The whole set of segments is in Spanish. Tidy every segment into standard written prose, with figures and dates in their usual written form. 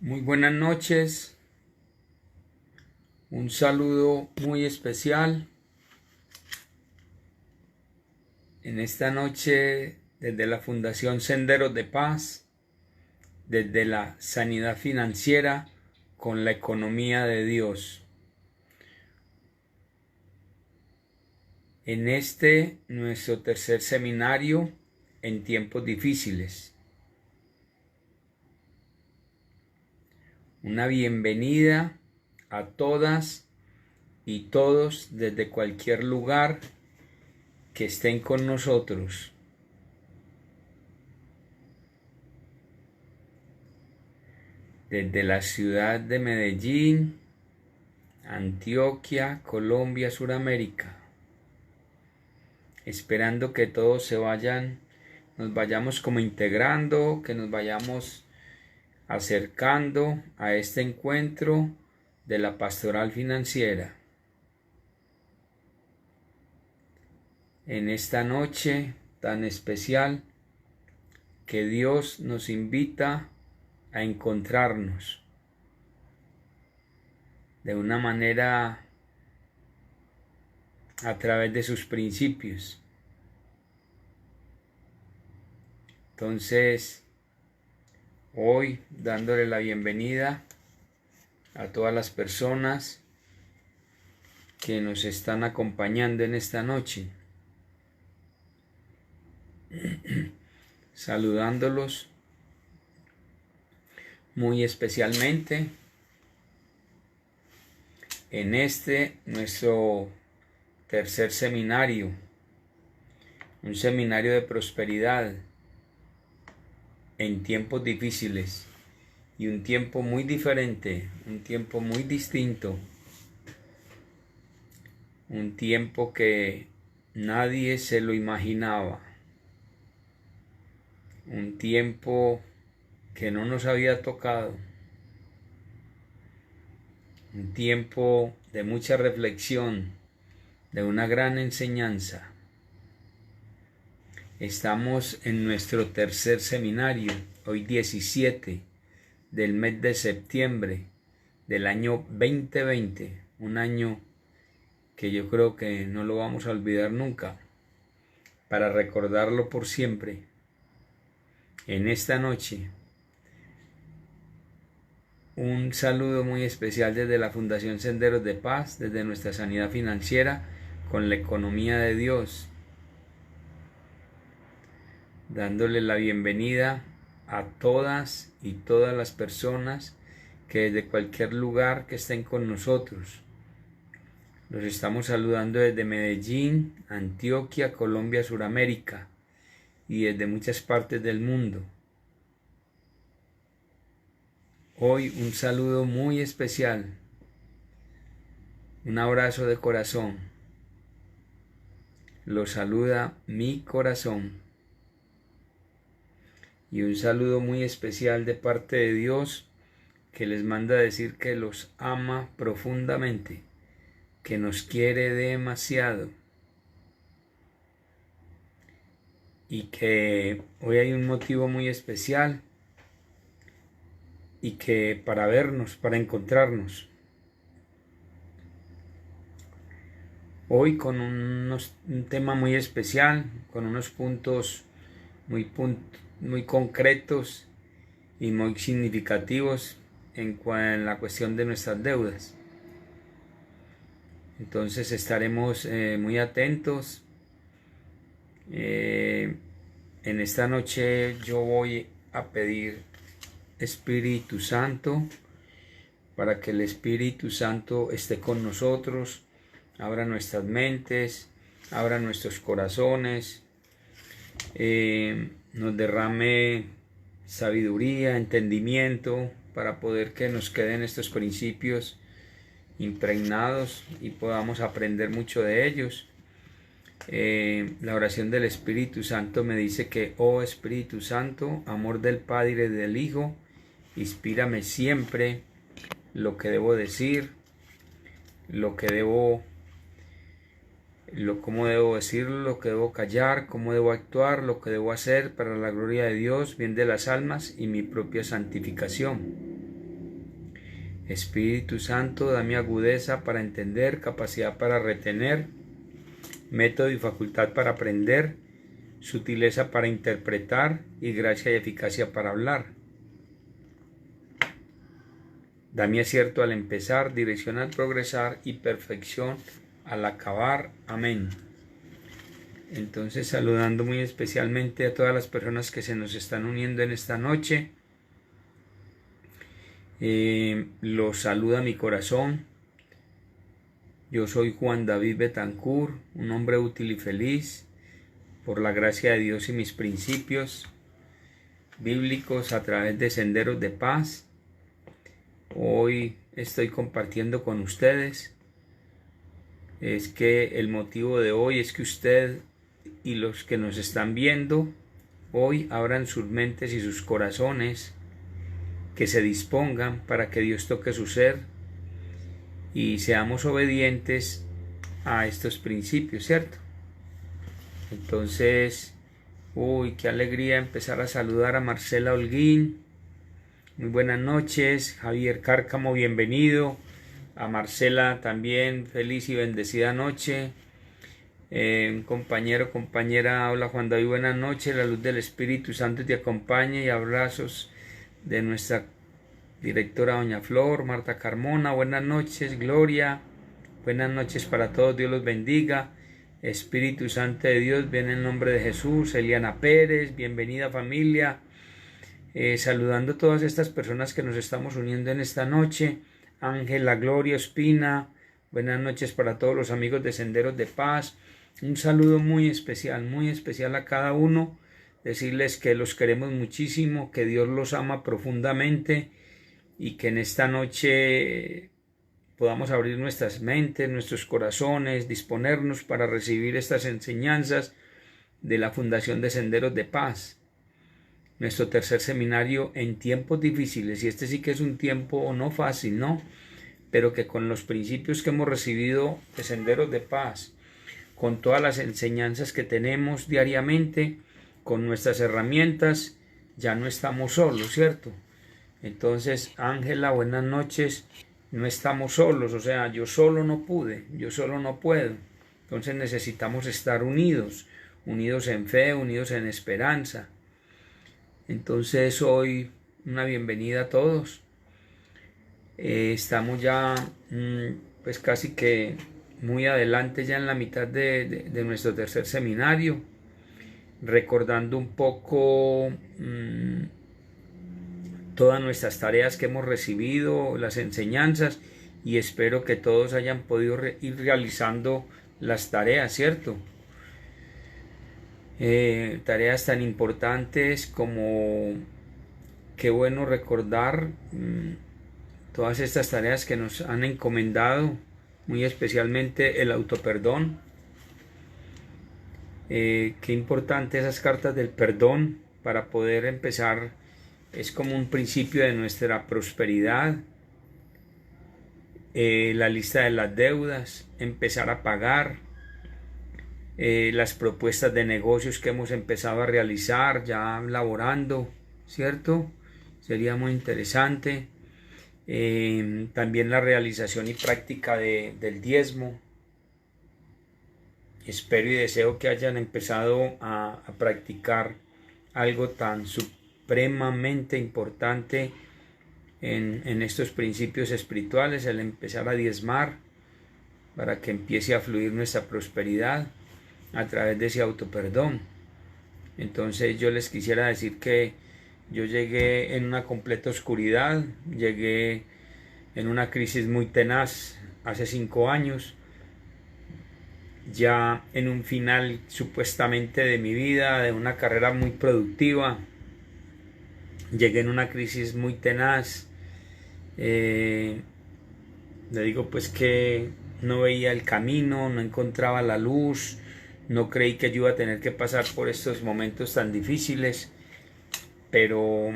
Muy buenas noches, un saludo muy especial en esta noche desde la Fundación Senderos de Paz, desde la sanidad financiera con la economía de Dios. En nuestro tercer seminario en tiempos difíciles. Una bienvenida a todas y todos desde cualquier lugar que estén con nosotros. Desde la ciudad de Medellín, Antioquia, Colombia, Suramérica. Esperando que todos nos vayamos como integrando, que nos vayamos acercando a este encuentro de la pastoral financiera. En esta noche tan especial que Dios nos invita a encontrarnos de una manera a través de sus principios. Entonces, hoy dándole la bienvenida a todas las personas que nos están acompañando en esta noche, saludándolos muy especialmente en nuestro tercer seminario, un seminario de prosperidad en tiempos difíciles y un tiempo muy diferente, un tiempo muy distinto, un tiempo que nadie se lo imaginaba, un tiempo que no nos había tocado, un tiempo de mucha reflexión, de una gran enseñanza. Estamos en nuestro tercer seminario, hoy 17 del mes de septiembre del año 2020, un año que yo creo que no lo vamos a olvidar nunca, para recordarlo por siempre. En esta noche, un saludo muy especial desde la Fundación Senderos de Paz, desde nuestra sanidad financiera con la economía de Dios, dándole la bienvenida a todas y todas las personas que desde cualquier lugar que estén con nosotros. Los estamos saludando desde Medellín, Antioquia, Colombia, Suramérica y desde muchas partes del mundo. Hoy un saludo muy especial, un abrazo de corazón. Los saluda mi corazón. Y un saludo muy especial de parte de Dios, que les manda decir que los ama profundamente, que nos quiere demasiado y que hoy hay un motivo muy especial y que para vernos, para encontrarnos. Hoy con un tema muy especial, con unos puntos muy concretos y muy significativos en la cuestión de nuestras deudas. Entonces estaremos muy atentos. En esta noche yo voy a pedir Espíritu Santo, para que el Espíritu Santo esté con nosotros, abra nuestras mentes, abra nuestros corazones, nos derrame sabiduría, entendimiento, para poder que nos queden estos principios impregnados y podamos aprender mucho de ellos. La oración del Espíritu Santo me dice que, oh Espíritu Santo, amor del Padre y del Hijo, inspírame siempre lo que debo decir, cómo debo decirlo, lo que debo callar, cómo debo actuar, lo que debo hacer para la gloria de Dios, bien de las almas y mi propia santificación. Espíritu Santo, dame agudeza para entender, capacidad para retener, método y facultad para aprender, sutileza para interpretar y gracia y eficacia para hablar. Dame acierto al empezar, dirección al progresar y perfección al acabar. Amén. Entonces, saludando muy especialmente a todas las personas que se nos están uniendo en esta noche. Los saluda mi corazón. Yo soy Juan David Betancourt, un hombre útil y feliz por la gracia de Dios y mis principios bíblicos a través de Senderos de Paz. Hoy estoy compartiendo con ustedes. Es que el motivo de hoy es que usted y los que nos están viendo hoy abran sus mentes y sus corazones, que se dispongan para que Dios toque su ser y seamos obedientes a estos principios, ¿cierto? Entonces, qué alegría empezar a saludar a Marcela Holguín. Muy buenas noches. Javier Cárcamo, bienvenido. A Marcela también, feliz y bendecida noche. Un compañero, compañera, hola Juan David, buenas noches. La luz del Espíritu Santo te acompañe y abrazos de nuestra directora doña Flor, Marta Carmona, buenas noches. Gloria, buenas noches para todos, Dios los bendiga. Espíritu Santo de Dios, ven en el nombre de Jesús. Eliana Pérez, bienvenida familia. Saludando a todas estas personas que nos estamos uniendo en esta noche. Ángela, Gloria, Espina, buenas noches para todos los amigos de Senderos de Paz. Un saludo muy especial a cada uno. Decirles que los queremos muchísimo, que Dios los ama profundamente y que en esta noche podamos abrir nuestras mentes, nuestros corazones, disponernos para recibir estas enseñanzas de la Fundación de Senderos de Paz. Nuestro tercer seminario en tiempos difíciles, y este sí que es un tiempo no fácil, ¿no? Pero que con los principios que hemos recibido de Senderos de Paz, con todas las enseñanzas que tenemos diariamente, con nuestras herramientas, ya no estamos solos, ¿cierto? Entonces, Ángela, buenas noches. No estamos solos, o sea, yo solo no pude, yo solo no puedo. Entonces necesitamos estar unidos, unidos en fe, unidos en esperanza. Entonces hoy una bienvenida a todos. Estamos ya pues casi que muy adelante, ya en la mitad de nuestro tercer seminario, recordando un poco todas nuestras tareas que hemos recibido, las enseñanzas, y espero que todos hayan podido ir realizando las tareas, ¿cierto? Tareas tan importantes como, qué bueno recordar todas estas tareas que nos han encomendado, muy especialmente el autoperdón. Qué importante esas cartas del perdón para poder empezar, es como un principio de nuestra prosperidad. La lista de las deudas, empezar a pagar. Las propuestas de negocios que hemos empezado a realizar, ya laborando, ¿cierto? Sería muy interesante. También la realización y práctica del diezmo. Espero y deseo que hayan empezado a practicar algo tan supremamente importante en estos principios espirituales, el empezar a diezmar para que empiece a fluir nuestra prosperidad a través de ese autoperdón. Entonces yo les quisiera decir que yo llegué en una completa oscuridad, llegué en una crisis muy tenaz hace 5 años, ya en un final supuestamente de mi vida, de una carrera muy productiva. Llegué en una crisis muy tenaz. Le digo pues que no veía el camino, no encontraba la luz, no creí que yo iba a tener que pasar por estos momentos tan difíciles, pero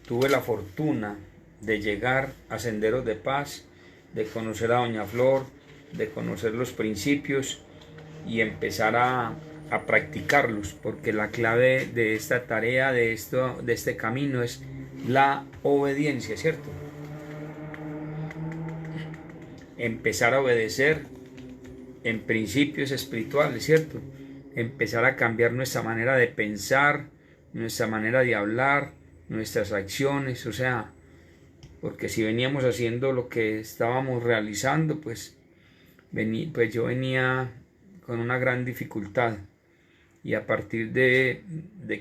tuve la fortuna de llegar a Senderos de Paz, de conocer a doña Flor, de conocer los principios y empezar a practicarlos, porque la clave de esta tarea, de este camino, es la obediencia, ¿cierto? empezar a obedecer en principios espirituales, ¿cierto? Empezar a cambiar nuestra manera de pensar, nuestra manera de hablar, nuestras acciones, o sea, porque si veníamos haciendo lo que estábamos realizando, pues yo venía con una gran dificultad. Y a partir de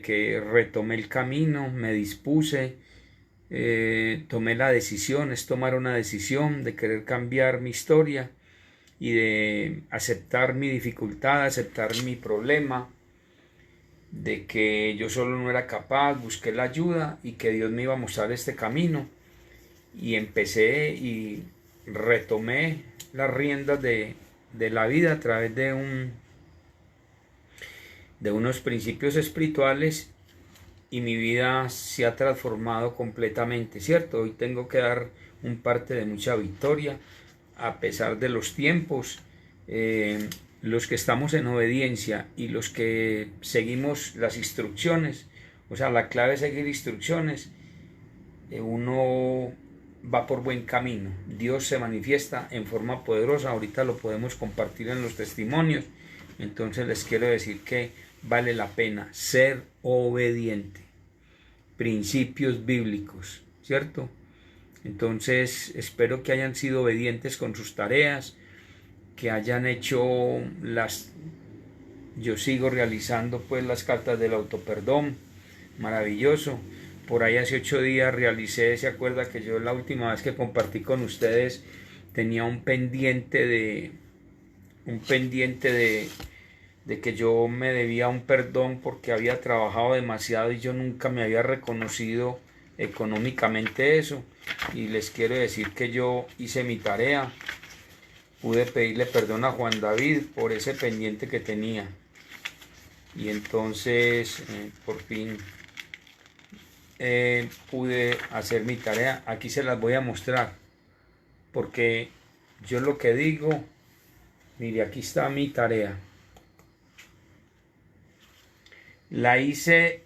que retomé el camino, me dispuse, tomé la decisión, es tomar una decisión de querer cambiar mi historia y de aceptar mi dificultad, aceptar mi problema, de que yo solo no era capaz, busqué la ayuda y que Dios me iba a mostrar este camino. Y empecé y retomé las riendas de la vida a través de unos principios espirituales, y mi vida se ha transformado completamente, ¿cierto? Hoy tengo que dar un parte de mucha victoria a pesar de los tiempos. Los que estamos en obediencia y los que seguimos las instrucciones, o sea, la clave es seguir instrucciones, uno va por buen camino. Dios se manifiesta en forma poderosa, ahorita lo podemos compartir en los testimonios. Entonces les quiero decir que vale la pena ser obediente. Principios bíblicos, ¿cierto? Entonces espero que hayan sido obedientes con sus tareas, que hayan hecho yo sigo realizando pues las cartas del autoperdón, maravilloso. Por ahí hace 8 días realicé, ¿se acuerda que yo la última vez que compartí con ustedes tenía un pendiente de que yo me debía un perdón porque había trabajado demasiado y yo nunca me había reconocido económicamente eso? Y les quiero decir que yo hice mi tarea, pude pedirle perdón a Juan David por ese pendiente que tenía, y entonces por fin pude hacer mi tarea. Aquí se las voy a mostrar, porque yo lo que digo, mire, aquí está mi tarea. La hice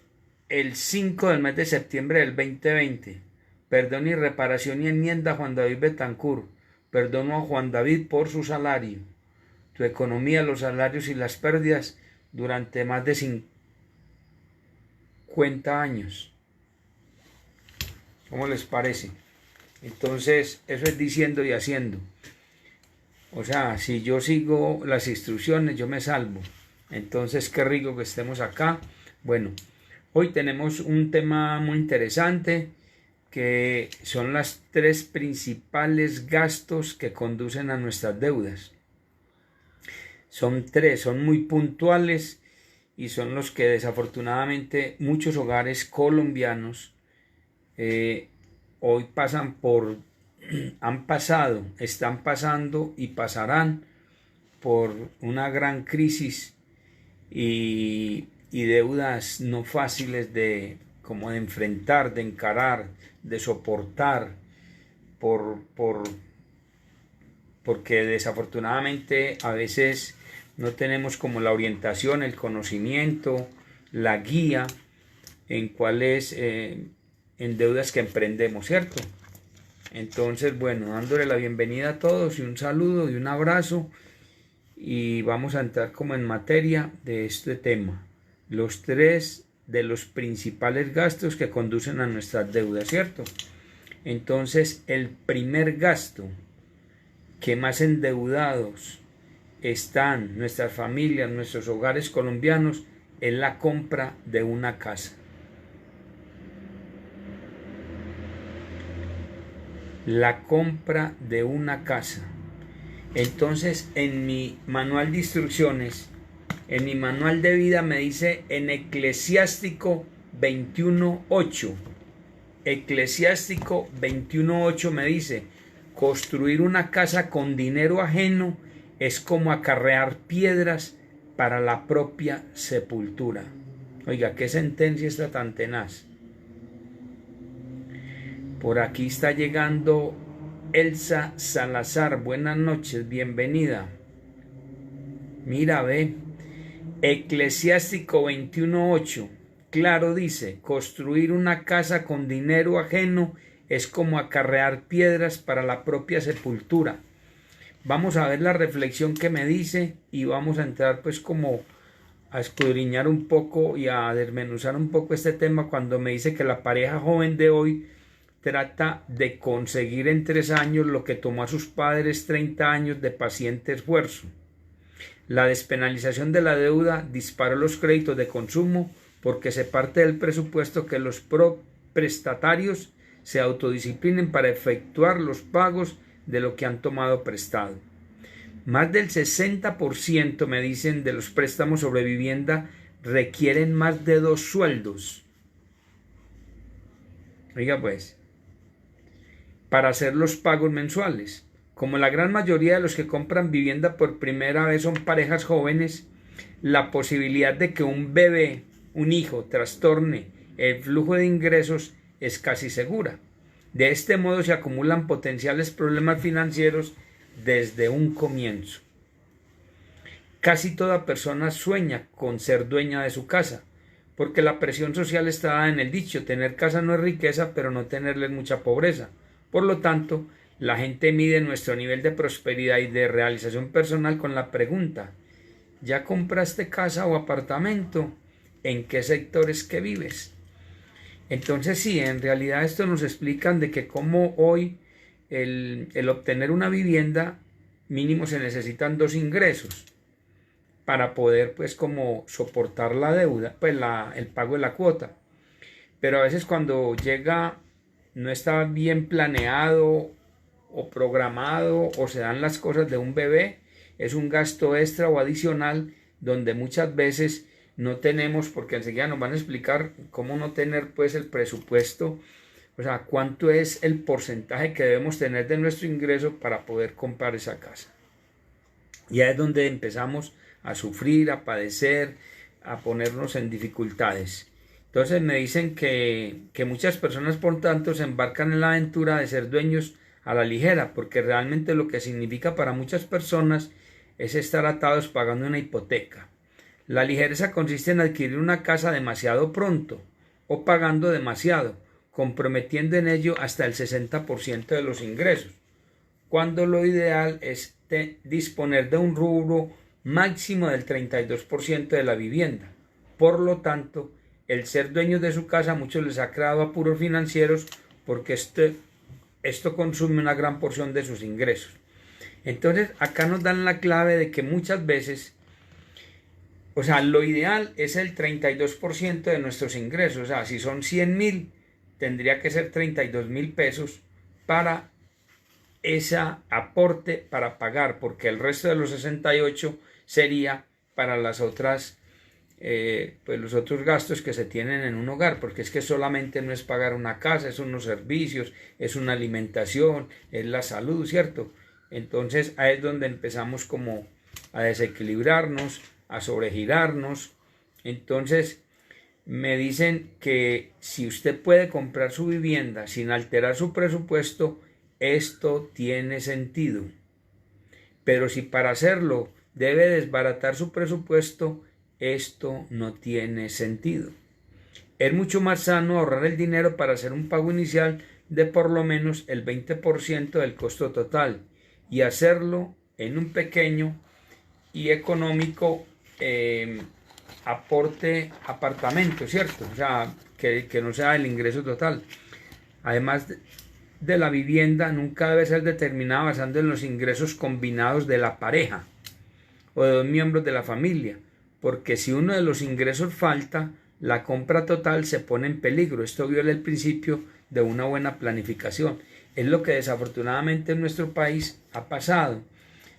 el 5 del mes de septiembre del 2020. Perdón y reparación y enmienda a Juan David Betancourt. Perdono a Juan David por su salario, tu economía, los salarios y las pérdidas durante más de 50 años. ¿Cómo les parece? Entonces, eso es diciendo y haciendo. O sea, si yo sigo las instrucciones, yo me salvo. Entonces, qué rico que estemos acá. Bueno, hoy tenemos un tema muy interesante, que son las 3 principales gastos que conducen a nuestras deudas. Son 3, son muy puntuales y son los que desafortunadamente muchos hogares colombianos hoy han pasado, están pasando y pasarán por una gran crisis y deudas no fáciles de enfrentar, de encarar, de soportar, porque desafortunadamente a veces no tenemos como la orientación, el conocimiento, la guía en cuáles en deudas que emprendemos, ¿cierto? Entonces, bueno, dándole la bienvenida a todos y un saludo y un abrazo, y vamos a entrar como en materia de este tema, los 3 de los principales gastos que conducen a nuestras deudas, ¿cierto? Entonces, el primer gasto que más endeudados están nuestras familias, nuestros hogares colombianos, es la compra de una casa. La compra de una casa. Entonces, en mi manual de instrucciones, en mi manual de vida me dice en Eclesiástico 21:8. Eclesiástico 21:8 me dice: construir una casa con dinero ajeno es como acarrear piedras para la propia sepultura. Oiga, qué sentencia está tan tenaz. Por aquí está llegando Elsa Salazar. Buenas noches, bienvenida. Mira, ve. Eclesiástico 21:8. Claro dice: construir una casa con dinero ajeno es como acarrear piedras para la propia sepultura. vamos a ver la reflexión que me dice y vamos a entrar pues como a escudriñar un poco y a desmenuzar un poco este tema cuando me dice que la pareja joven de hoy trata de conseguir en 3 años lo que tomó a sus padres 30 años de paciente esfuerzo. La despenalización de la deuda disparó los créditos de consumo porque se parte del presupuesto que los prestatarios se autodisciplinen para efectuar los pagos de lo que han tomado prestado. Más del 60%, me dicen, de los préstamos sobre vivienda requieren más de 2 sueldos. Oiga pues, para hacer los pagos mensuales. Como la gran mayoría de los que compran vivienda por primera vez son parejas jóvenes, la posibilidad de que un bebé, un hijo, trastorne el flujo de ingresos es casi segura. De este modo se acumulan potenciales problemas financieros desde un comienzo. Casi toda persona sueña con ser dueña de su casa, porque la presión social está dada en el dicho: tener casa no es riqueza, pero no tenerla es mucha pobreza. Por lo tanto, la gente mide nuestro nivel de prosperidad y de realización personal con la pregunta: ¿ya compraste casa o apartamento? ¿En qué sectores que vives? Entonces sí, en realidad esto nos explican de que como hoy el obtener una vivienda mínimo se necesitan 2 ingresos para poder pues como soportar la deuda, pues el pago de la cuota. Pero a veces cuando llega no está bien planeado o programado o se dan las cosas de un bebé, es un gasto extra o adicional donde muchas veces no tenemos, porque enseguida nos van a explicar cómo no tener pues el presupuesto, o sea, cuánto es el porcentaje que debemos tener de nuestro ingreso para poder comprar esa casa. Ya es donde empezamos a sufrir, a padecer, a ponernos en dificultades. Entonces me dicen que muchas personas por tanto se embarcan en la aventura de ser dueños a la ligera, porque realmente lo que significa para muchas personas es estar atados pagando una hipoteca. La ligereza consiste en adquirir una casa demasiado pronto o pagando demasiado, comprometiendo en ello hasta el 60% de los ingresos, cuando lo ideal es disponer de un rubro máximo del 32% de la vivienda. Por lo tanto, el ser dueños de su casa a muchos les ha creado apuros financieros porque esto consume una gran porción de sus ingresos. Entonces, acá nos dan la clave de que muchas veces, o sea, lo ideal es el 32% de nuestros ingresos. O sea, si son 100,000, tendría que ser 32,000 pesos para ese aporte para pagar, porque el resto de los 68 sería para las otras, pues los otros gastos que se tienen en un hogar, porque es que solamente no es pagar una casa, es unos servicios, es una alimentación, es la salud, ¿cierto? Entonces ahí es donde empezamos como a desequilibrarnos, a sobregirarnos. Entonces me dicen que si usted puede comprar su vivienda sin alterar su presupuesto, esto tiene sentido. Pero si para hacerlo debe desbaratar su presupuesto, esto no tiene sentido. Es mucho más sano ahorrar el dinero para hacer un pago inicial de por lo menos el 20% del costo total y hacerlo en un pequeño y económico aporte apartamento, ¿cierto? O sea, que no sea el ingreso total. Además de la vivienda, nunca debe ser determinada basando en los ingresos combinados de la pareja o de 2 miembros de la familia, porque si uno de los ingresos falta, la compra total se pone en peligro. Esto viola el principio de una buena planificación. Es lo que desafortunadamente en nuestro país ha pasado,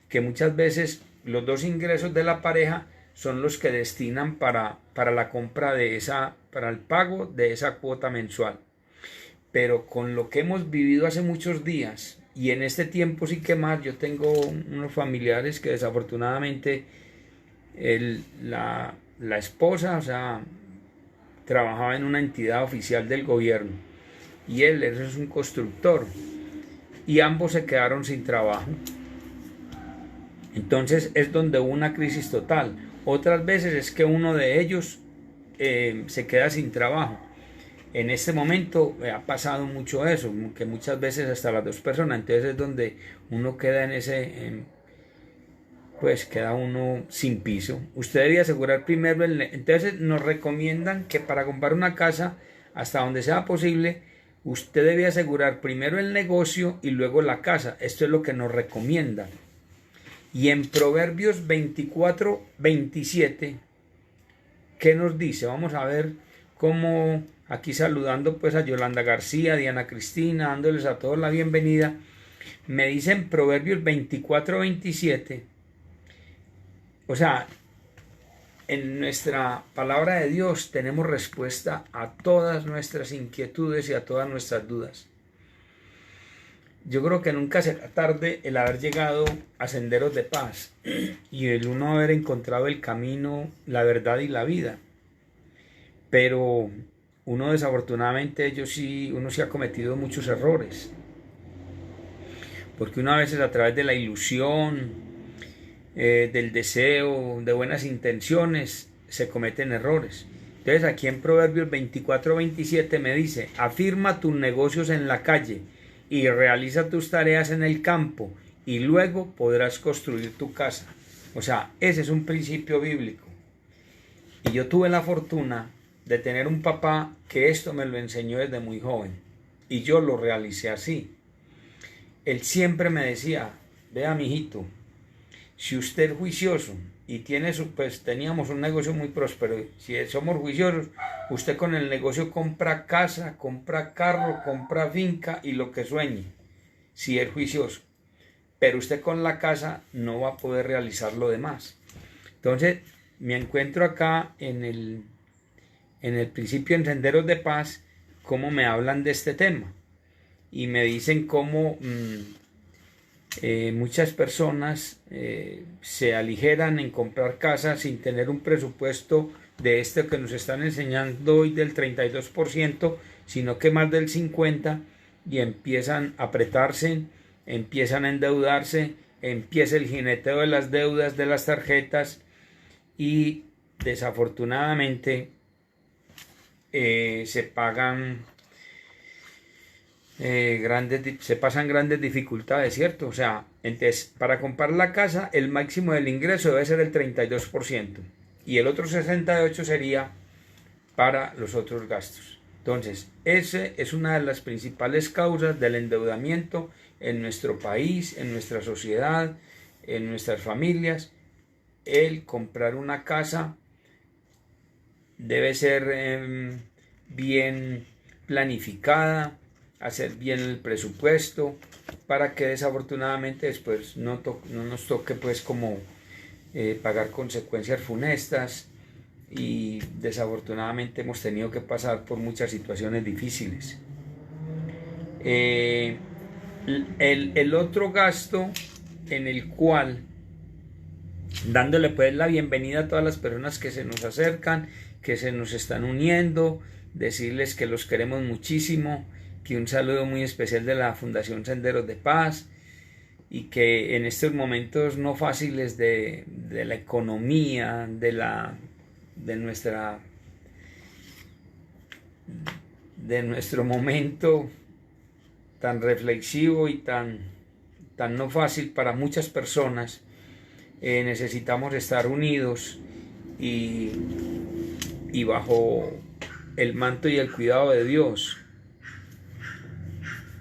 que muchas veces los 2 ingresos de la pareja son los que destinan para la compra para el pago de esa cuota mensual. Pero con lo que hemos vivido hace muchos días, y en este tiempo sí que más, yo tengo unos familiares que desafortunadamente la esposa, o sea, trabajaba en una entidad oficial del gobierno y él es un constructor y ambos se quedaron sin trabajo. Entonces es donde hubo una crisis total. Otras veces es que uno de ellos se queda sin trabajo. En este momento ha pasado mucho eso, que muchas veces hasta las 2 personas, entonces es donde uno queda pues queda uno sin piso. Usted debe asegurar primero entonces nos recomiendan que para comprar una casa, hasta donde sea posible, usted debe asegurar primero el negocio y luego la casa. Esto es lo que nos recomiendan. Y en Proverbios 24:27, ¿qué nos dice? Vamos a ver cómo, aquí saludando pues a Yolanda García, Diana Cristina, dándoles a todos la bienvenida. Me dicen Proverbios 24:27. O sea, en nuestra palabra de Dios tenemos respuesta a todas nuestras inquietudes y a todas nuestras dudas. Yo creo que nunca será tarde el haber llegado a senderos de paz y el uno haber encontrado el camino, la verdad y la vida. Pero uno desafortunadamente uno sí ha cometido muchos errores. Porque uno a veces a través de la ilusión, del deseo, de buenas intenciones, se cometen errores. Entonces aquí en Proverbios 24:27 me dice: afirma tus negocios en la calle y realiza tus tareas en el campo, y luego podrás construir tu casa. O sea, ese es un principio bíblico. Y yo tuve la fortuna de tener un papá que esto me lo enseñó desde muy joven, y yo lo realicé así. Él siempre me decía: vea, mijito, si usted es juicioso y pues teníamos un negocio muy próspero, si somos juiciosos, usted con el negocio compra casa, compra carro, compra finca y lo que sueñe, si es juicioso. Pero usted con la casa no va a poder realizar lo demás. Entonces, me encuentro acá en el principio en Senderos de Paz, cómo me hablan de este tema. Y me dicen cómo muchas personas se aligeran en comprar casas sin tener un presupuesto de este que nos están enseñando hoy del 32%, sino que más del 50%, y empiezan a apretarse, empiezan a endeudarse, empieza el jineteo de las deudas, de las tarjetas, y desafortunadamente se pasan grandes dificultades, ¿cierto? O sea, entonces, para comprar la casa, el máximo del ingreso debe ser el 32%, y el otro 68% sería para los otros gastos. Entonces, esa es una de las principales causas del endeudamiento en nuestro país, en nuestra sociedad, en nuestras familias. El comprar una casa debe ser bien planificada, hacer bien el presupuesto, para que desafortunadamente después no nos toque pues como pagar consecuencias funestas, y desafortunadamente hemos tenido que pasar por muchas situaciones difíciles. El otro gasto en el cual, dándole pues la bienvenida a todas las personas que se nos acercan, que se nos están uniendo, decirles que los queremos muchísimo, que un saludo muy especial de la Fundación Senderos de Paz, y que en estos momentos no fáciles de la economía, de nuestro momento tan reflexivo y tan no fácil para muchas personas, necesitamos estar unidos y bajo el manto y el cuidado de Dios.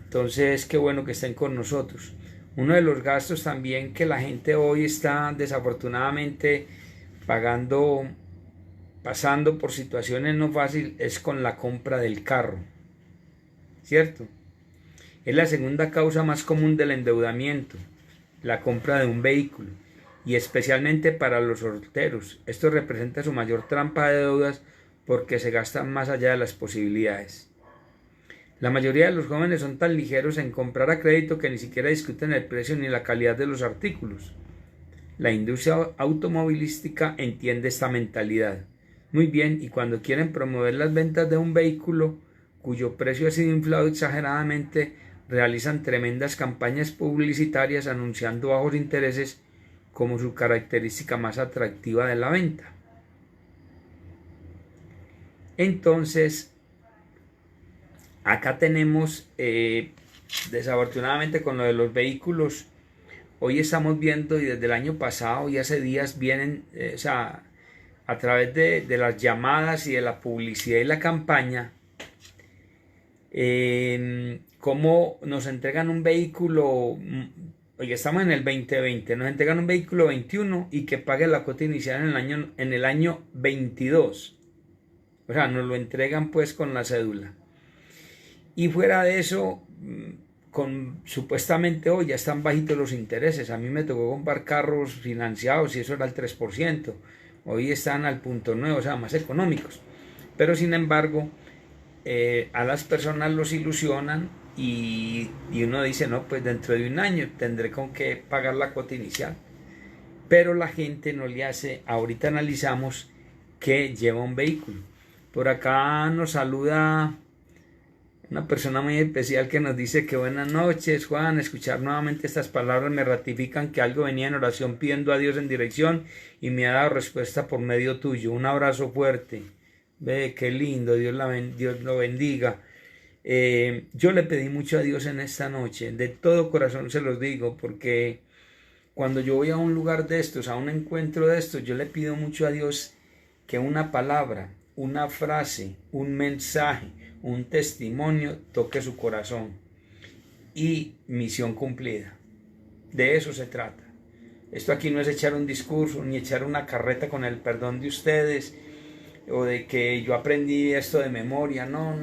Entonces, qué bueno que estén con nosotros. Uno de los gastos también que la gente hoy está desafortunadamente pasando por situaciones no fáciles, es con la compra del carro, ¿cierto? Es la segunda causa más común del endeudamiento, la compra de un vehículo, y especialmente para los solteros. Esto representa su mayor trampa de deudas porque se gastan más allá de las posibilidades. La mayoría de los jóvenes son tan ligeros en comprar a crédito que ni siquiera discuten el precio ni la calidad de los artículos. La industria automovilística entiende esta mentalidad muy bien, y cuando quieren promover las ventas de un vehículo cuyo precio ha sido inflado exageradamente, realizan tremendas campañas publicitarias anunciando bajos intereses como su característica más atractiva de la venta. Entonces, acá tenemos, desafortunadamente con lo de los vehículos, Hoy estamos viendo, y desde el año pasado y hace días vienen, o sea, a través de las llamadas y de la publicidad y la campaña, cómo nos entregan un vehículo. Oye, estamos en el 2020, nos entregan un vehículo 21 y que pague la cuota inicial en el año 22. O sea, nos lo entregan pues con la cédula. Y fuera de eso, supuestamente hoy ya están bajitos los intereses. A mí me tocó comprar carros financiados y eso era el 3%. Hoy están al 0.9, o sea, más económicos. Pero sin embargo, a las personas los ilusionan y uno dice, no, pues dentro de un año tendré con qué pagar la cuota inicial. Pero la gente no le hace, ahorita analizamos que lleva un vehículo. Por acá nos saluda una persona muy especial que nos dice que buenas noches, Juan, escuchar nuevamente estas palabras me ratifican que algo venía en oración pidiendo a Dios en dirección y me ha dado respuesta por medio tuyo. Un abrazo fuerte. Ve, qué lindo, Dios lo bendiga. Yo le pedí mucho a Dios en esta noche, de todo corazón se los digo, porque cuando yo voy a un lugar de estos, a un encuentro de estos, yo le pido mucho a Dios que una palabra, una frase, un mensaje, un testimonio toque su corazón. Y misión cumplida. De eso se trata. Esto aquí no es echar un discurso, ni echar una carreta con el perdón de ustedes, o de que yo aprendí esto de memoria. No.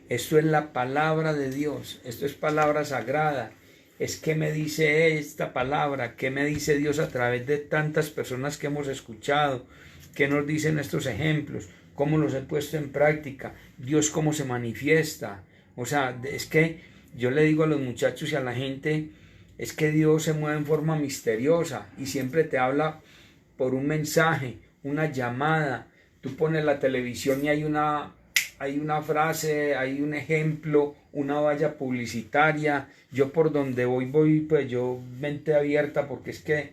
Esto es la palabra de Dios, esto es palabra sagrada. Es qué me dice esta palabra, qué me dice Dios a través de tantas personas que hemos escuchado, qué nos dicen estos ejemplos, cómo los he puesto en práctica, Dios cómo se manifiesta. O sea, es que yo le digo a los muchachos y a la gente, es que Dios se mueve en forma misteriosa y siempre te habla por un mensaje, una llamada. Tú pones la televisión y hay una frase, hay un ejemplo, una valla publicitaria. Yo por donde voy, pues yo mente abierta, porque es que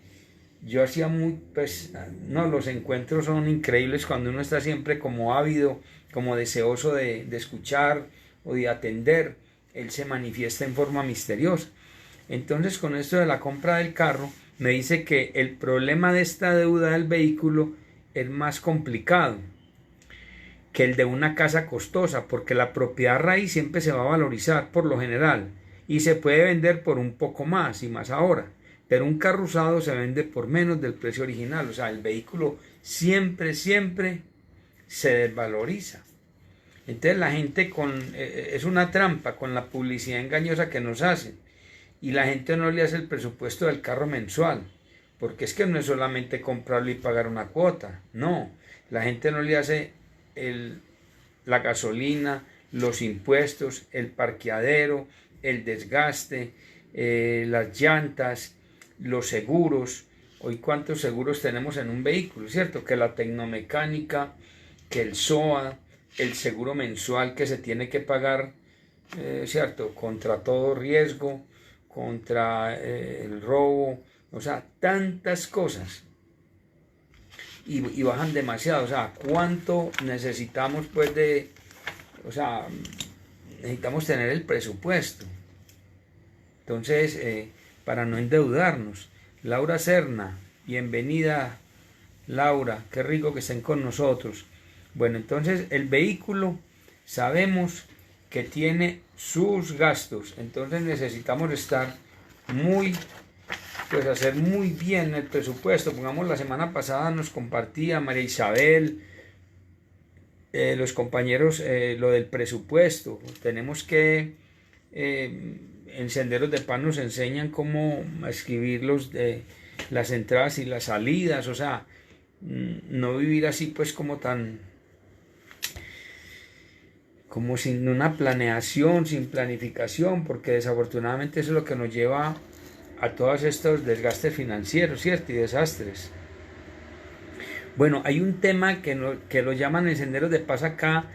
yo hacía los encuentros son increíbles cuando uno está siempre como ávido, como deseoso de escuchar o de atender. Él se manifiesta en forma misteriosa. Entonces, con esto de la compra del carro, me dice que el problema de esta deuda del vehículo es más complicado que el de una casa costosa, porque la propiedad raíz siempre se va a valorizar por lo general y se puede vender por un poco más y más ahora, pero un carro usado se vende por menos del precio original. O sea, el vehículo siempre se desvaloriza. Entonces la gente es una trampa con la publicidad engañosa que nos hacen, y la gente no le hace el presupuesto del carro mensual, porque es que no es solamente comprarlo y pagar una cuota, no, la gente no le hace la gasolina, los impuestos, el parqueadero, el desgaste, las llantas, los seguros. Hoy cuántos seguros tenemos en un vehículo, ¿cierto? Que la tecnomecánica, que el SOA, el seguro mensual que se tiene que pagar, ¿cierto? Contra todo riesgo, contra el robo, o sea, tantas cosas. Y bajan demasiado. O sea, ¿cuánto necesitamos pues necesitamos tener el presupuesto? Entonces, para no endeudarnos. Laura Serna, bienvenida Laura, qué rico que estén con nosotros. Bueno, entonces el vehículo sabemos que tiene sus gastos, entonces necesitamos estar hacer muy bien el presupuesto. Pongamos, la semana pasada nos compartía María Isabel, los compañeros, lo del presupuesto. Tenemos que, en Senderos de Paz nos enseñan cómo escribir las entradas y las salidas. O sea, no vivir así pues como sin una planeación, sin planificación, porque desafortunadamente eso es lo que nos lleva a todos estos desgastes financieros, ¿cierto? Y desastres. Bueno, hay un tema que lo llaman en Senderos de Paz acá,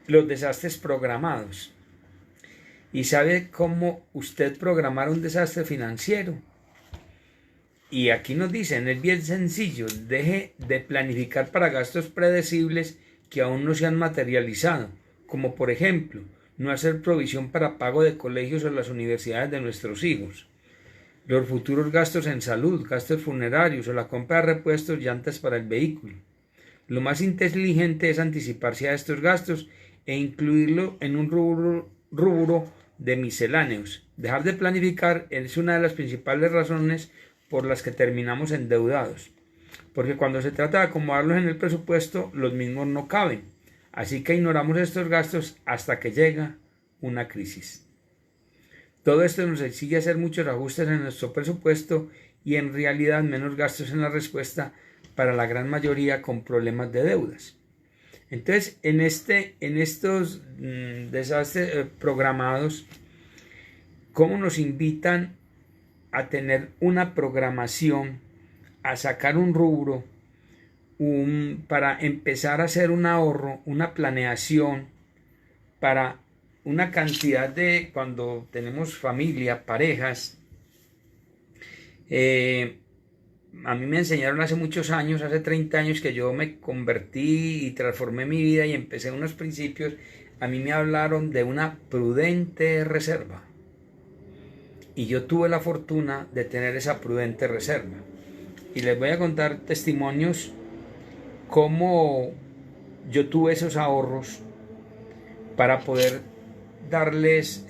los desastres programados. ¿Y sabe cómo usted programar un desastre financiero? Y aquí nos dicen, es bien sencillo, deje de planificar para gastos predecibles que aún no se han materializado, como por ejemplo, no hacer provisión para pago de colegios o las universidades de nuestros hijos, los futuros gastos en salud, gastos funerarios o la compra de repuestos, llantas para el vehículo. Lo más inteligente es anticiparse a estos gastos e incluirlo en un rubro de misceláneos. Dejar de planificar es una de las principales razones por las que terminamos endeudados, porque cuando se trata de acomodarlos en el presupuesto, los mismos no caben. Así que ignoramos estos gastos hasta que llega una crisis. Todo esto nos exige hacer muchos ajustes en nuestro presupuesto y en realidad menos gastos en la respuesta para la gran mayoría con problemas de deudas. Entonces, en estos desastres programados, ¿cómo nos invitan a tener una programación, a sacar un rubro, para empezar a hacer un ahorro, una planeación para una cantidad de, cuando tenemos familia, parejas? A mí me enseñaron hace muchos años, hace 30 años, que yo me convertí y transformé mi vida y empecé unos principios. A mí me hablaron de una prudente reserva. Y yo tuve la fortuna de tener esa prudente reserva. Y les voy a contar testimonios cómo yo tuve esos ahorros para poder darles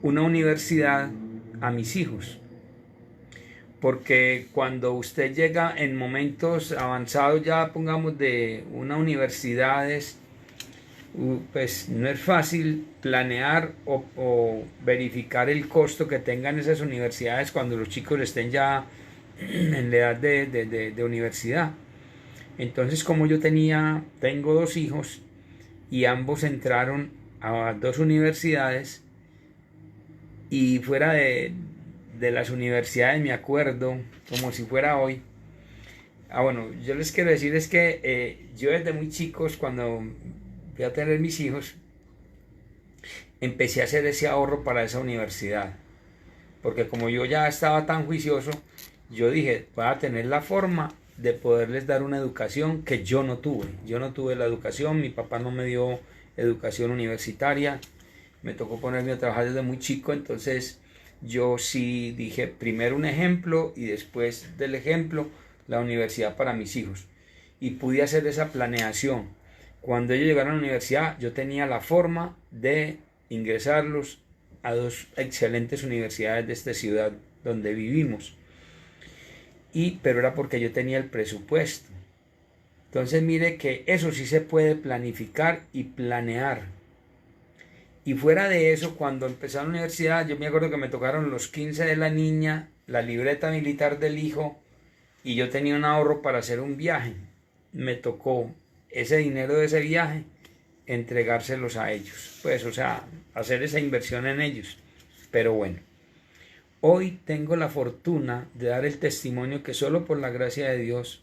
una universidad a mis hijos. Porque cuando usted llega en momentos avanzados, ya pongamos de una universidades, pues no es fácil planear o verificar el costo que tengan esas universidades cuando los chicos estén ya en la edad de universidad. Entonces, como yo tengo 2 hijos y ambos entraron a 2 universidades, y fuera de las universidades me acuerdo como si fuera hoy. Bueno, yo les quiero decir es que yo desde muy chicos, cuando fui a tener mis hijos, empecé a hacer ese ahorro para esa universidad, porque como yo ya estaba tan juicioso, yo dije, voy a tener la forma de poderles dar una educación que yo no tuve. Yo no tuve la educación, mi papá no me dio educación universitaria, me tocó ponerme a trabajar desde muy chico. Entonces yo sí dije, primero un ejemplo y después del ejemplo la universidad para mis hijos, y pude hacer esa planeación. Cuando ellos llegaron a la universidad, yo tenía la forma de ingresarlos a 2 excelentes universidades de esta ciudad donde vivimos, pero era porque yo tenía el presupuesto. Entonces mire que eso sí se puede planificar y planear. Y fuera de eso, cuando empecé la universidad, yo me acuerdo que me tocaron los 15 de la niña, la libreta militar del hijo, y yo tenía un ahorro para hacer un viaje. Me tocó ese dinero de ese viaje entregárselos a ellos, pues, o sea, hacer esa inversión en ellos. Pero bueno, hoy tengo la fortuna de dar el testimonio que solo por la gracia de Dios,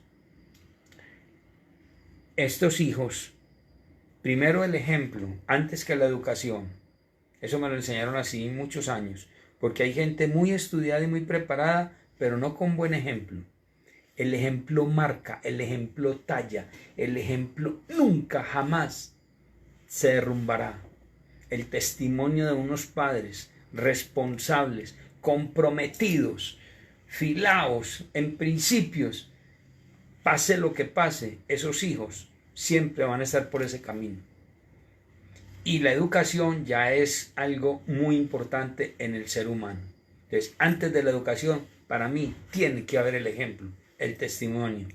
estos hijos, primero el ejemplo antes que la educación. Eso me lo enseñaron así muchos años, porque hay gente muy estudiada y muy preparada, pero no con buen ejemplo. El ejemplo marca, el ejemplo talla, el ejemplo nunca jamás se derrumbará. El testimonio de unos padres responsables, comprometidos, filaos en principios, pase lo que pase, esos hijos siempre van a estar por ese camino. Y la educación ya es algo muy importante en el ser humano. Entonces, antes de la educación, para mí, tiene que haber el ejemplo, el testimonio.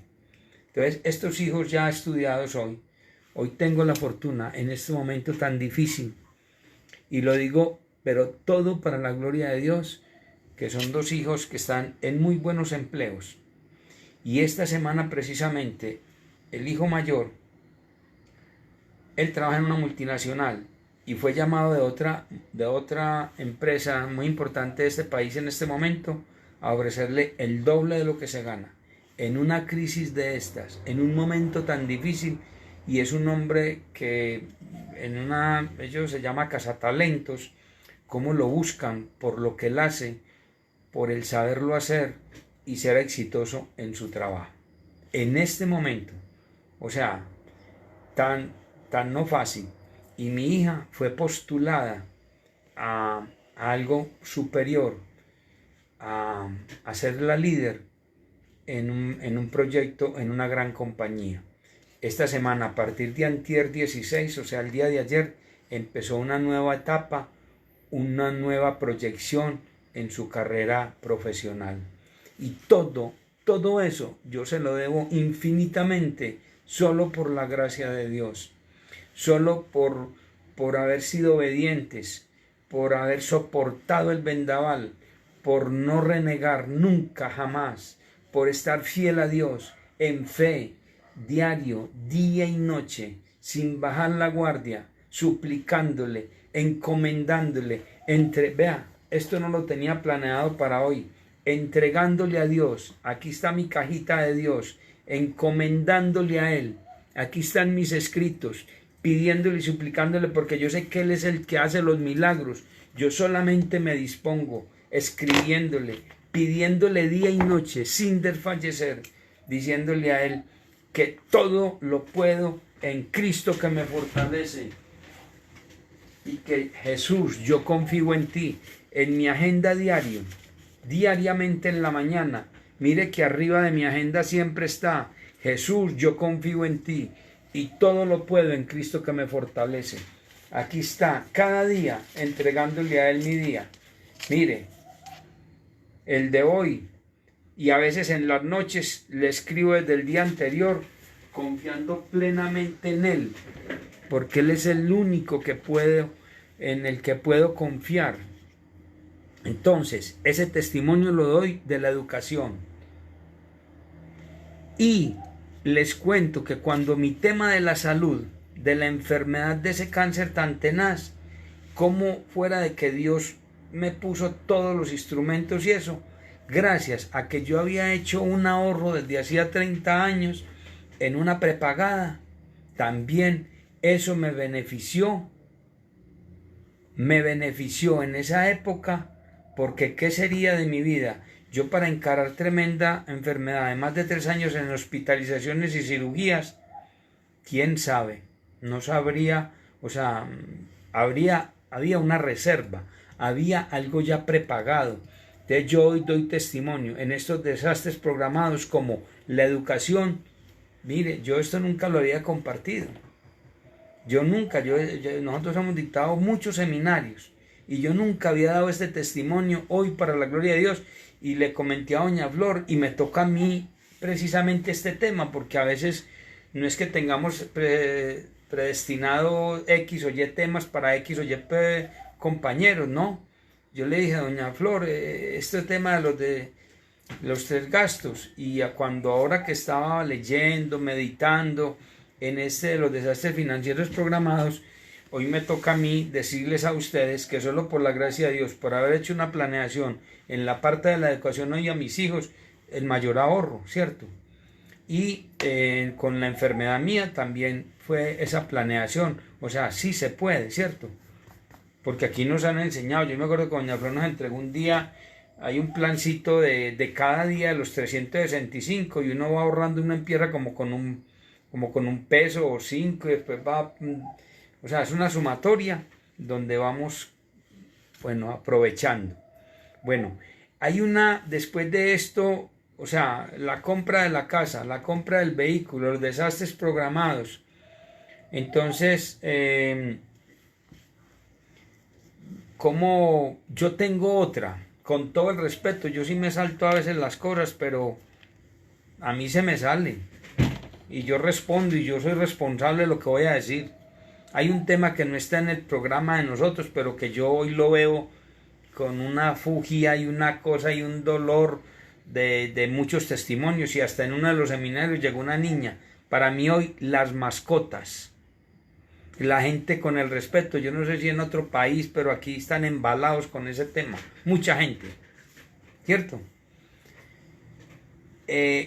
Entonces, estos hijos ya estudiados hoy tengo la fortuna en este momento tan difícil, y lo digo, pero todo para la gloria de Dios, que son 2 hijos que están en muy buenos empleos. Y esta semana precisamente, el hijo mayor, él trabaja en una multinacional y fue llamado de otra empresa muy importante de este país en este momento a ofrecerle el doble de lo que se gana. En una crisis de estas, en un momento tan difícil, y es un hombre que ellos se llama cazatalentos, cómo lo buscan por lo que él hace, por el saberlo hacer y ser exitoso en su trabajo. En este momento, o sea, tan no fácil. y mi hija fue postulada a algo superior, a ser la líder en un proyecto, en una gran compañía. Esta semana, a partir de antier 16, o sea, el día de ayer, empezó una nueva etapa, una nueva proyección en su carrera profesional. Y todo eso yo se lo debo infinitamente solo por la gracia de Dios, solo por haber sido obedientes, por haber soportado el vendaval, por no renegar nunca jamás, por estar fiel a Dios en fe, diario, día y noche, sin bajar la guardia, suplicándole, encomendándole, vea, esto no lo tenía planeado para hoy, entregándole a Dios, aquí está mi cajita de Dios, encomendándole a Él, aquí están mis escritos, pidiéndole y suplicándole, porque yo sé que Él es el que hace los milagros, yo solamente me dispongo, escribiéndole, pidiéndole día y noche, sin desfallecer, diciéndole a Él que todo lo puedo en Cristo que me fortalece, y que Jesús, yo confío en ti, en mi agenda diariamente en la mañana, mire que arriba de mi agenda siempre está, Jesús, yo confío en ti, y todo lo puedo en Cristo que me fortalece. Aquí está, cada día, entregándole a Él mi día. Mire, el de hoy, y a veces en las noches le escribo desde el día anterior, confiando plenamente en Él, porque Él es el único en el que puedo confiar. Entonces, ese testimonio lo doy de la educación. Y les cuento que cuando mi tema de la salud, de la enfermedad de ese cáncer tan tenaz, como fuera de que Dios me puso todos los instrumentos y eso, gracias a que yo había hecho un ahorro desde hacía 30 años en una prepagada, también eso me benefició en esa época, porque ¿qué sería de mi vida? Yo, para encarar tremenda enfermedad de más de 3 años en hospitalizaciones y cirugías, quién sabe, no sabría, o sea, había una reserva, había algo ya prepagado. Entonces yo hoy doy testimonio en estos desastres programados como la educación. Mire, yo esto nunca lo había compartido. Nosotros hemos dictado muchos seminarios y yo nunca había dado este testimonio hoy para la gloria de Dios, y le comenté a doña Flor y me toca a mí precisamente este tema, porque a veces no es que tengamos predestinado X o Y temas para X o Y compañeros, no. Yo le dije a doña Flor, este tema de los 3 gastos, y cuando ahora que estaba leyendo, meditando en de los desastres financieros programados, hoy me toca a mí decirles a ustedes que solo por la gracia de Dios, por haber hecho una planeación en la parte de la educación hoy a mis hijos, el mayor ahorro, ¿cierto? Y con la enfermedad mía también fue esa planeación, o sea, sí se puede, ¿cierto? Porque aquí nos han enseñado, yo me acuerdo que doña Flor nos entregó un día, hay un plancito de cada día de los 365, y uno va ahorrando, uno empieza como con un peso o 5, y después va, o sea, es una sumatoria donde vamos, bueno, aprovechando. Bueno, hay después de esto, o sea, la compra de la casa, la compra del vehículo, los desastres programados. Entonces, como yo tengo otra, con todo el respeto, yo sí me salto a veces las cosas, pero a mí se me sale y yo respondo, y yo soy responsable de lo que voy a decir. Hay un tema que no está en el programa de nosotros, pero que yo hoy lo veo con una fugia y una cosa y un dolor de muchos testimonios, y hasta en uno de los seminarios llegó una niña. Para mí hoy las mascotas, la gente con el respeto, yo no sé si en otro país, pero aquí están embalados con ese tema, mucha gente, ¿cierto?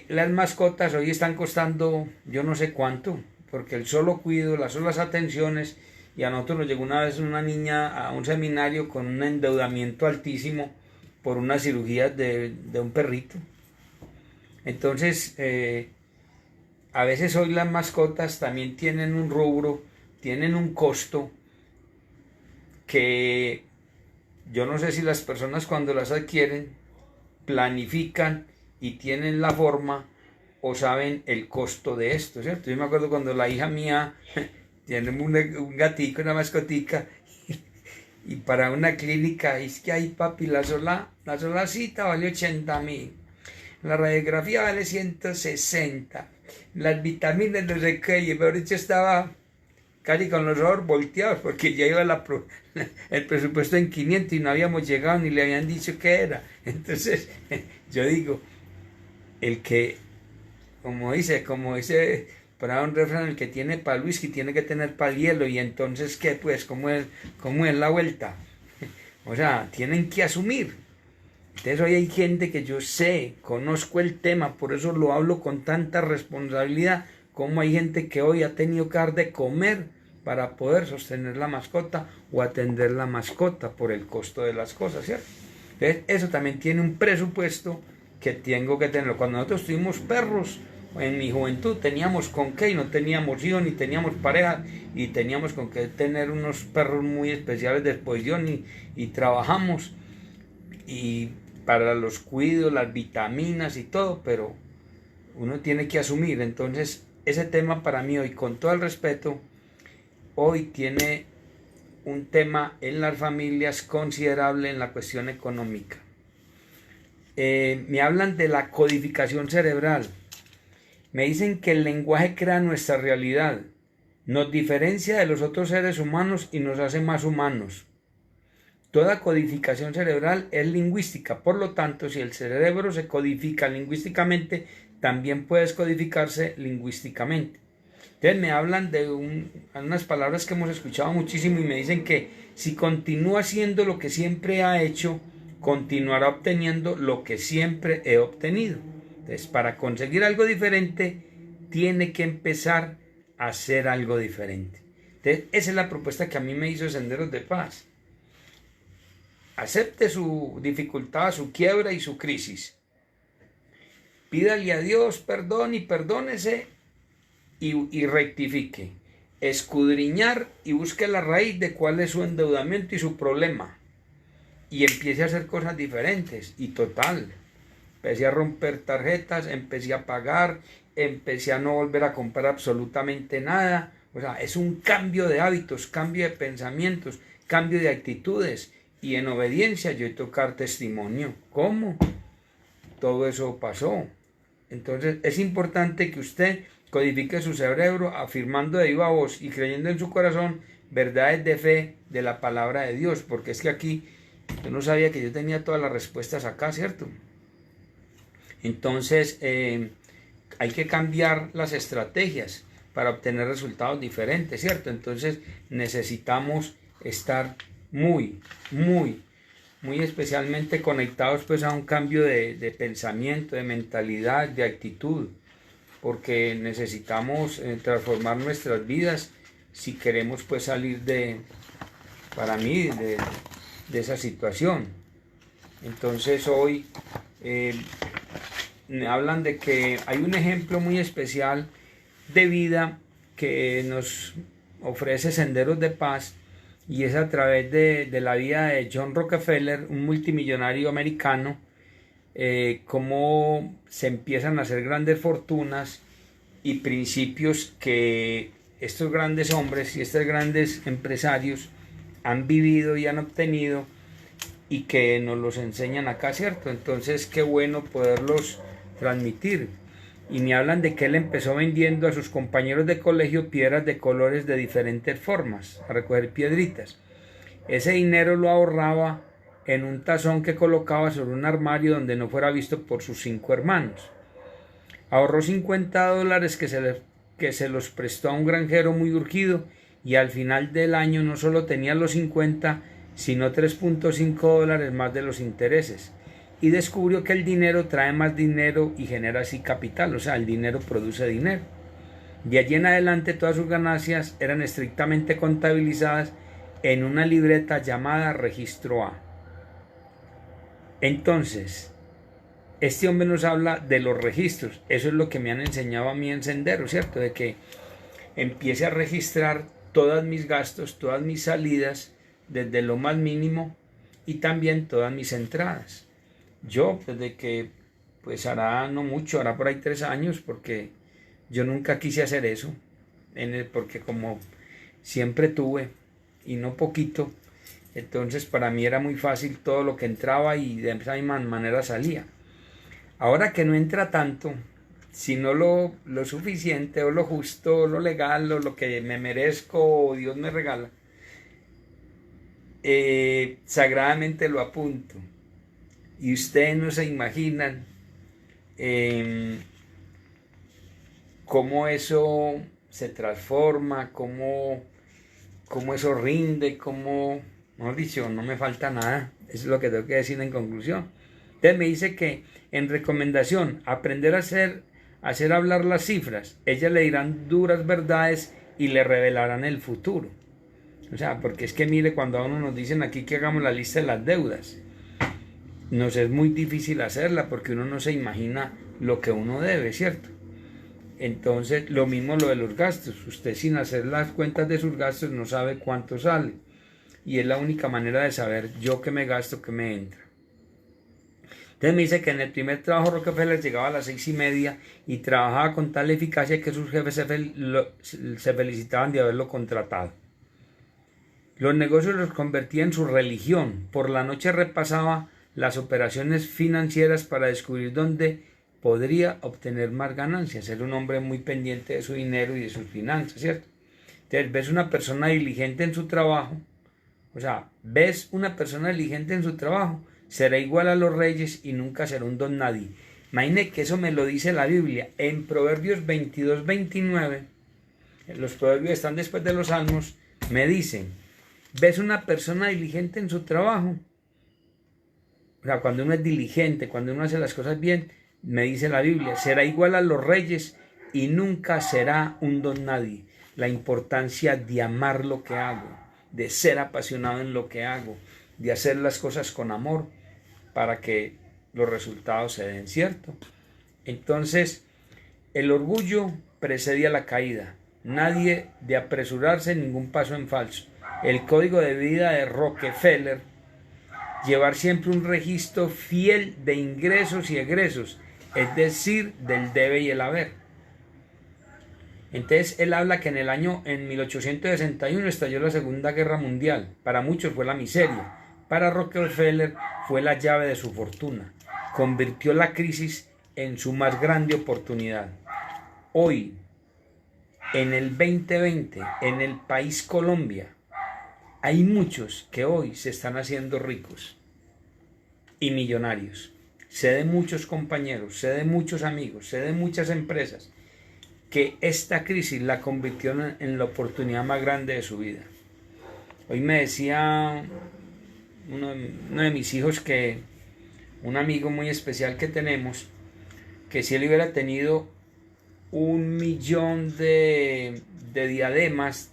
Las mascotas hoy están costando yo no sé cuánto, porque el solo cuido, las solas atenciones, y a nosotros nos llegó una vez una niña a un seminario con un endeudamiento altísimo por una cirugía de un perrito. Entonces, a veces hoy las mascotas también tienen un rubro, tienen un costo, que yo no sé si las personas cuando las adquieren planifican y tienen la forma o saben el costo de esto, ¿cierto? Yo me acuerdo cuando la hija mía tiene un gatico, una mascotica, y para una clínica, es que ay papi, la sola cita vale 80.000, la radiografía vale 160, las vitaminas no sé qué, y peor dicho estaba casi con los ojos volteados porque ya iba el presupuesto en 500 y no habíamos llegado ni le habían dicho qué era. Entonces yo digo, el que, como dice para un refrán, el que tiene para el whisky tiene que tener para el hielo. Y entonces, ¿qué? Pues, ¿cómo es la vuelta? O sea, tienen que asumir. Entonces hoy hay gente que yo sé, conozco el tema, por eso lo hablo con tanta responsabilidad, como hay gente que hoy ha tenido que dar de comer para poder sostener la mascota o atender la mascota por el costo de las cosas, ¿cierto? Entonces eso también tiene un presupuesto que tengo que tenerlo. Cuando nosotros tuvimos perros, en mi juventud teníamos con qué, y no teníamos hijos ni teníamos pareja, y teníamos con qué tener unos perros muy especiales de exposición, y trabajamos y para los cuidos, las vitaminas y todo, pero uno tiene que asumir. Entonces ese tema para mí hoy, con todo el respeto, hoy tiene un tema en las familias considerable en la cuestión económica. Me hablan de la codificación cerebral. Me dicen que el lenguaje crea nuestra realidad, nos diferencia de los otros seres humanos y nos hace más humanos. Toda codificación cerebral es lingüística, por lo tanto, si el cerebro se codifica lingüísticamente, también puede descodificarse lingüísticamente. Entonces me hablan de unas palabras que hemos escuchado muchísimo y me dicen que si continúa haciendo lo que siempre ha hecho, continuará obteniendo lo que siempre he obtenido. Entonces, para conseguir algo diferente, tiene que empezar a hacer algo diferente. Entonces, esa es la propuesta que a mí me hizo Senderos de Paz. Acepte su dificultad, su quiebra y su crisis. Pídale a Dios perdón y perdónese y rectifique. Escudriñar y busque la raíz de cuál es su endeudamiento y su problema. Y empiece a hacer cosas diferentes. Y total, empecé a romper tarjetas, empecé a pagar, empecé a no volver a comprar absolutamente nada. O sea, es un cambio de hábitos, cambio de pensamientos, cambio de actitudes. Y en obediencia yo he tocar testimonio. ¿Cómo? Todo eso pasó. Entonces es importante que usted codifique su cerebro afirmando de viva voz y creyendo en su corazón verdades de fe de la palabra de Dios. Porque es que aquí yo no sabía que yo tenía todas las respuestas acá, ¿cierto? Entonces hay que cambiar las estrategias para obtener resultados diferentes, ¿cierto? Entonces necesitamos estar muy especialmente conectados pues a un cambio de pensamiento, de mentalidad, de actitud, porque necesitamos transformar nuestras vidas si queremos pues salir para mí, de esa situación. Entonces hoy me hablan de que hay un ejemplo muy especial de vida que nos ofrece Senderos de Paz, y es a través de la vida de John Rockefeller, un multimillonario americano, cómo se empiezan a hacer grandes fortunas y principios que estos grandes hombres y estos grandes empresarios han vivido y han obtenido y que nos los enseñan acá, ¿cierto? Entonces qué bueno poderlos transmitir. Y me hablan de que él empezó vendiendo a sus compañeros de colegio piedras de colores de diferentes formas, a recoger piedritas. Ese dinero lo ahorraba en un tazón que colocaba sobre un armario donde no fuera visto por sus 5 hermanos. Ahorró $50 que se los prestó a un granjero muy urgido, y al final del año no solo tenía los 50, sino $3.5 más de los intereses. Y descubrió que el dinero trae más dinero y genera así capital, o sea, el dinero produce dinero. De allí en adelante todas sus ganancias eran estrictamente contabilizadas en una libreta llamada Registro A. Entonces, este hombre nos habla de los registros. Eso es lo que me han enseñado a mí en Sendero, ¿cierto? De que empiece a registrar todos mis gastos, todas mis salidas, desde lo más mínimo y también todas mis entradas. Yo, desde que, pues hará no mucho, hará por ahí 3 años, porque yo nunca quise hacer eso, porque como siempre tuve, y no poquito, entonces para mí era muy fácil todo lo que entraba y de esa misma manera salía. Ahora que no entra tanto, sino lo suficiente o lo justo, o lo legal, o lo que me merezco o Dios me regala, sagradamente lo apunto. Y ustedes no se imaginan cómo eso se transforma, cómo eso rinde, cómo, mejor dicho, no me falta nada. Eso es lo que tengo que decir en conclusión. Entonces me dice que en recomendación, aprender a hacer hablar las cifras. Ellas le dirán duras verdades y le revelarán el futuro. O sea, porque es que mire, cuando a uno nos dicen aquí que hagamos la lista de las deudas, nos es muy difícil hacerla porque uno no se imagina lo que uno debe, ¿cierto? Entonces, lo mismo lo de los gastos. Usted sin hacer las cuentas de sus gastos no sabe cuánto sale. Y es la única manera de saber yo qué me gasto, qué me entra. Entonces me dice que en el primer trabajo Rockefeller llegaba a las 6:30 y trabajaba con tal eficacia que sus jefes se felicitaban de haberlo contratado. Los negocios los convertía en su religión. Por la noche repasaba las operaciones financieras para descubrir dónde podría obtener más ganancias. Era un hombre muy pendiente de su dinero y de sus finanzas, ¿cierto? Entonces ves una persona diligente en su trabajo, será igual a los reyes y nunca será un don nadie. Imagine que eso me lo dice la Biblia en Proverbios 22-29. Los proverbios están después de los salmos. Me dicen, ves una persona diligente en su trabajo. Cuando uno es diligente, cuando uno hace las cosas bien, me dice la Biblia, será igual a los reyes y nunca será un don nadie. La importancia de amar lo que hago, de ser apasionado en lo que hago, de hacer las cosas con amor para que los resultados se den, ¿cierto? Entonces, el orgullo precedía la caída. Nadie de apresurarse, ningún paso en falso. El código de vida de Rockefeller, llevar siempre un registro fiel de ingresos y egresos, es decir, del debe y el haber. Entonces él habla que en 1861 estalló la Segunda Guerra Mundial. Para muchos fue la miseria. Para Rockefeller fue la llave de su fortuna. Convirtió la crisis en su más grande oportunidad. Hoy, en el 2020, en el país Colombia, hay muchos que hoy se están haciendo ricos y millonarios. Sé de muchos compañeros, sé de muchos amigos, sé de muchas empresas que esta crisis la convirtió en la oportunidad más grande de su vida. Hoy me decía uno de mis hijos, que un amigo muy especial que tenemos, que si él hubiera tenido 1.000.000 de diademas,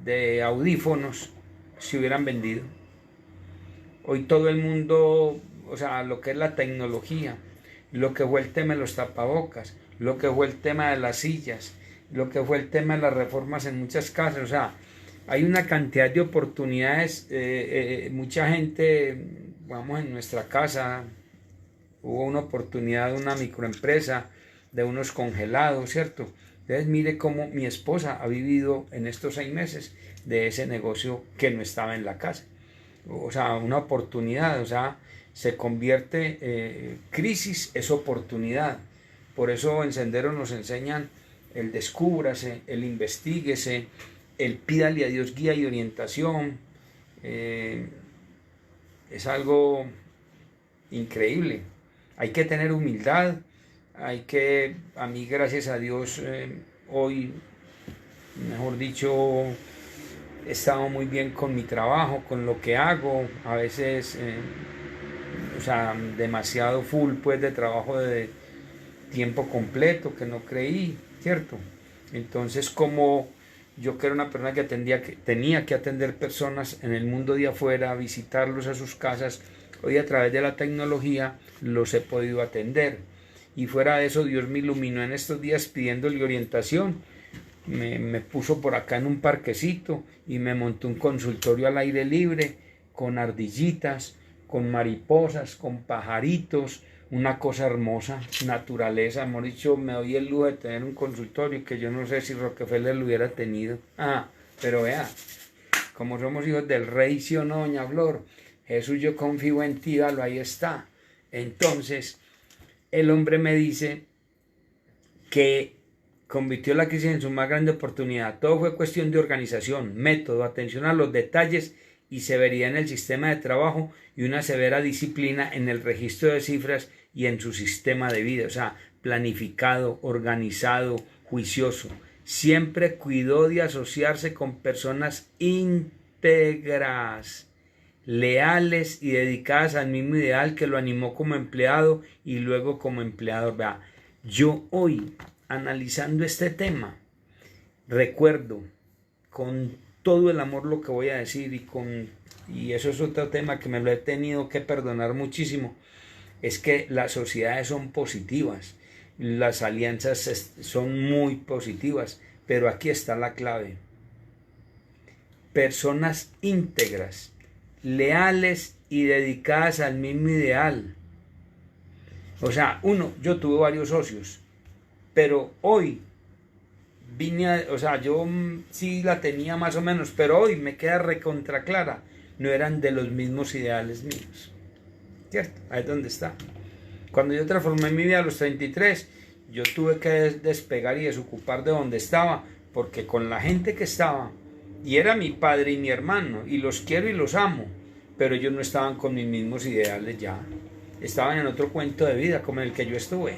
de audífonos, se hubieran vendido. Hoy todo el mundo, lo que es la tecnología, lo que fue el tema de los tapabocas, lo que fue el tema de las sillas, lo que fue el tema de las reformas en muchas casas, hay una cantidad de oportunidades. Mucha gente, en nuestra casa hubo una oportunidad de una microempresa, de unos congelados, ¿cierto? Entonces mire cómo mi esposa ha vivido en estos 6 meses de ese negocio que no estaba en la casa. Una oportunidad, se convierte, crisis es oportunidad. Por eso en Sendero nos enseñan el descúbrase, el investíguese, el pídale a Dios guía y orientación. Es algo increíble. Hay que tener humildad. A mí, gracias a Dios, hoy, mejor dicho, he estado muy bien con mi trabajo, con lo que hago. A veces, demasiado full, pues, de trabajo de tiempo completo, que no creí, ¿cierto? Entonces, como yo que era una persona que tenía que atender personas en el mundo de afuera, visitarlos a sus casas, hoy a través de la tecnología los he podido atender. Y fuera de eso, Dios me iluminó en estos días pidiéndole orientación me puso por acá en un parquecito y me montó un consultorio al aire libre, con ardillitas, con mariposas, con pajaritos, una cosa hermosa, naturaleza. Hemos dicho, me doy el lujo de tener un consultorio que yo no sé si Rockefeller lo hubiera tenido. Pero vea, como somos hijos del rey, sí o no, doña Flor, Jesús, yo confío en ti, dalo, ahí está. Entonces, el hombre me dice que convirtió la crisis en su más grande oportunidad. Todo fue cuestión de organización, método, atención a los detalles y severidad en el sistema de trabajo y una severa disciplina en el registro de cifras y en su sistema de vida. O sea, planificado, organizado, juicioso. Siempre cuidó de asociarse con personas íntegras, leales y dedicadas al mismo ideal que lo animó como empleado y luego como empleador. Vea, yo hoy, analizando este tema, recuerdo con todo el amor lo que voy a decir y eso es otro tema que me lo he tenido que perdonar muchísimo, es que las sociedades son positivas, las alianzas son muy positivas, pero aquí está la clave. Personas íntegras, leales y dedicadas al mismo ideal. O sea, yo tuve varios socios, pero hoy yo sí la tenía más o menos, pero hoy me queda recontra clara, no eran de los mismos ideales míos, ¿cierto? Ahí es donde está. Cuando yo transformé mi vida a los 33, yo tuve que despegar y desocupar de donde estaba, porque con la gente que estaba, y era mi padre y mi hermano, y los quiero y los amo, pero ellos no estaban con mis mismos ideales ya, estaban en otro cuento de vida como en el que yo estuve.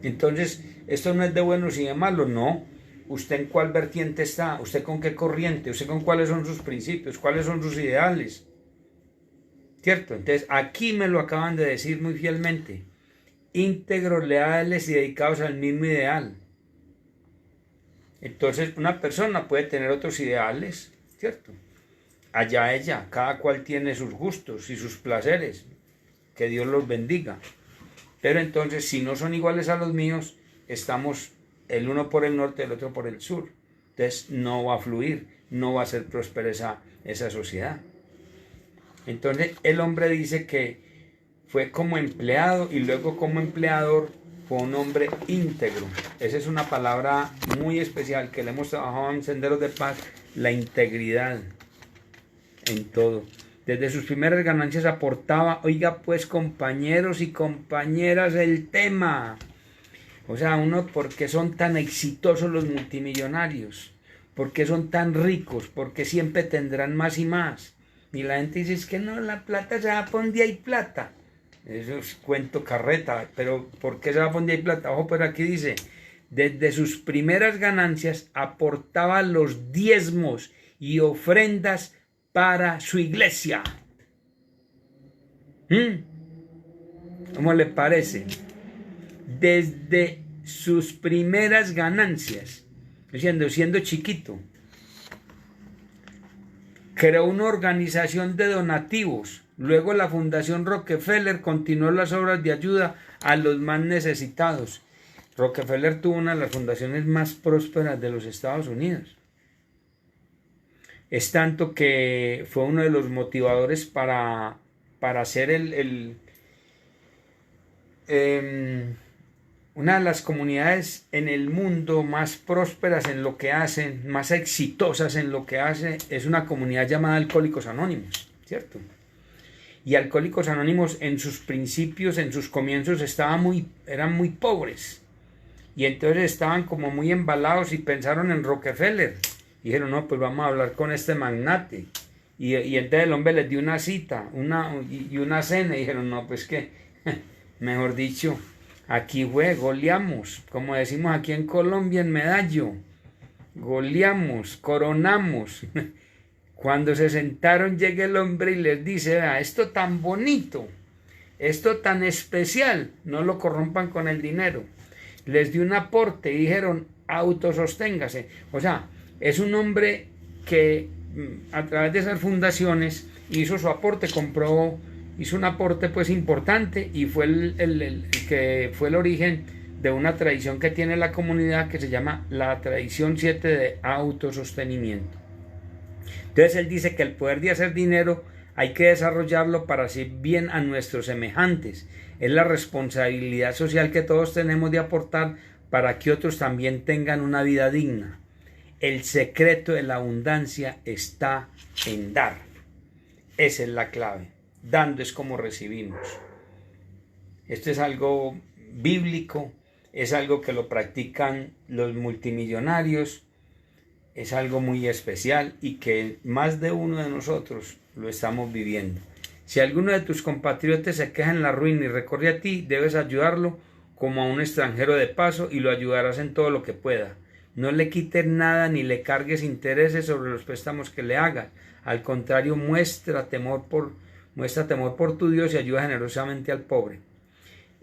Entonces, esto no es de buenos y de malos, no. ¿Usted en cuál vertiente está? ¿Usted con qué corriente? ¿Usted con cuáles son sus principios? ¿Cuáles son sus ideales? ¿Cierto? Entonces, aquí me lo acaban de decir muy fielmente. Íntegros, leales y dedicados al mismo ideal. Entonces, una persona puede tener otros ideales, ¿cierto? Allá ella, cada cual tiene sus gustos y sus placeres. Que Dios los bendiga. Pero entonces, si no son iguales a los míos, estamos el uno por el norte, el otro por el sur. Entonces no va a fluir, no va a ser próspera esa sociedad. Entonces el hombre dice que fue como empleado y luego como empleador fue un hombre íntegro. Esa es una palabra muy especial que le hemos trabajado en Senderos de Paz, la integridad en todo. Desde sus primeras ganancias aportaba, oiga pues compañeros y compañeras, el tema. O sea, ¿por qué son tan exitosos los multimillonarios? ¿Por qué son tan ricos? ¿Por qué siempre tendrán más y más? Y la gente dice, es que no, la plata se va por donde hay plata. Eso es cuento carreta, pero ¿por qué se va por donde hay plata? Ojo, pero aquí dice, desde sus primeras ganancias aportaba los diezmos y ofrendas para su iglesia. ¿Cómo le parece? Desde sus primeras ganancias, siendo chiquito, creó una organización de donativos. Luego la Fundación Rockefeller continuó las obras de ayuda a los más necesitados. Rockefeller tuvo una de las fundaciones más prósperas de los Estados Unidos. Es tanto que fue uno de los motivadores para hacer una de las comunidades en el mundo más prósperas en lo que hacen, más exitosas en lo que hace, es una comunidad llamada Alcohólicos Anónimos, ¿cierto? Y Alcohólicos Anónimos en sus principios, en sus comienzos, eran muy pobres. Y entonces estaban como muy embalados y pensaron en Rockefeller. Y dijeron, no, pues vamos a hablar con este magnate. Y entonces el hombre les dio una cita y una cena. Y dijeron, no, pues que, mejor dicho, aquí goleamos. Como decimos aquí en Colombia, en Medallo. Goleamos, coronamos. Cuando se sentaron, llega el hombre y les dice, vea, esto tan bonito, esto tan especial, no lo corrompan con el dinero. Les dio un aporte y dijeron, autososténgase. O sea, es un hombre que a través de esas fundaciones hizo su aporte, hizo un aporte pues importante y fue el que fue el origen de una tradición que tiene la comunidad que se llama la tradición 7 de autosostenimiento. Entonces él dice que el poder de hacer dinero hay que desarrollarlo para hacer bien a nuestros semejantes. Es la responsabilidad social que todos tenemos de aportar para que otros también tengan una vida digna. El secreto de la abundancia está en dar. Esa es la clave. Dando es como recibimos. Esto es algo bíblico, es algo que lo practican los multimillonarios, es algo muy especial y que más de uno de nosotros lo estamos viviendo. Si alguno de tus compatriotas se queja en la ruina y recorre a ti, debes ayudarlo como a un extranjero de paso y lo ayudarás en todo lo que pueda. No le quites nada ni le cargues intereses sobre los préstamos que le hagas. Al contrario, muestra temor por tu Dios y ayuda generosamente al pobre.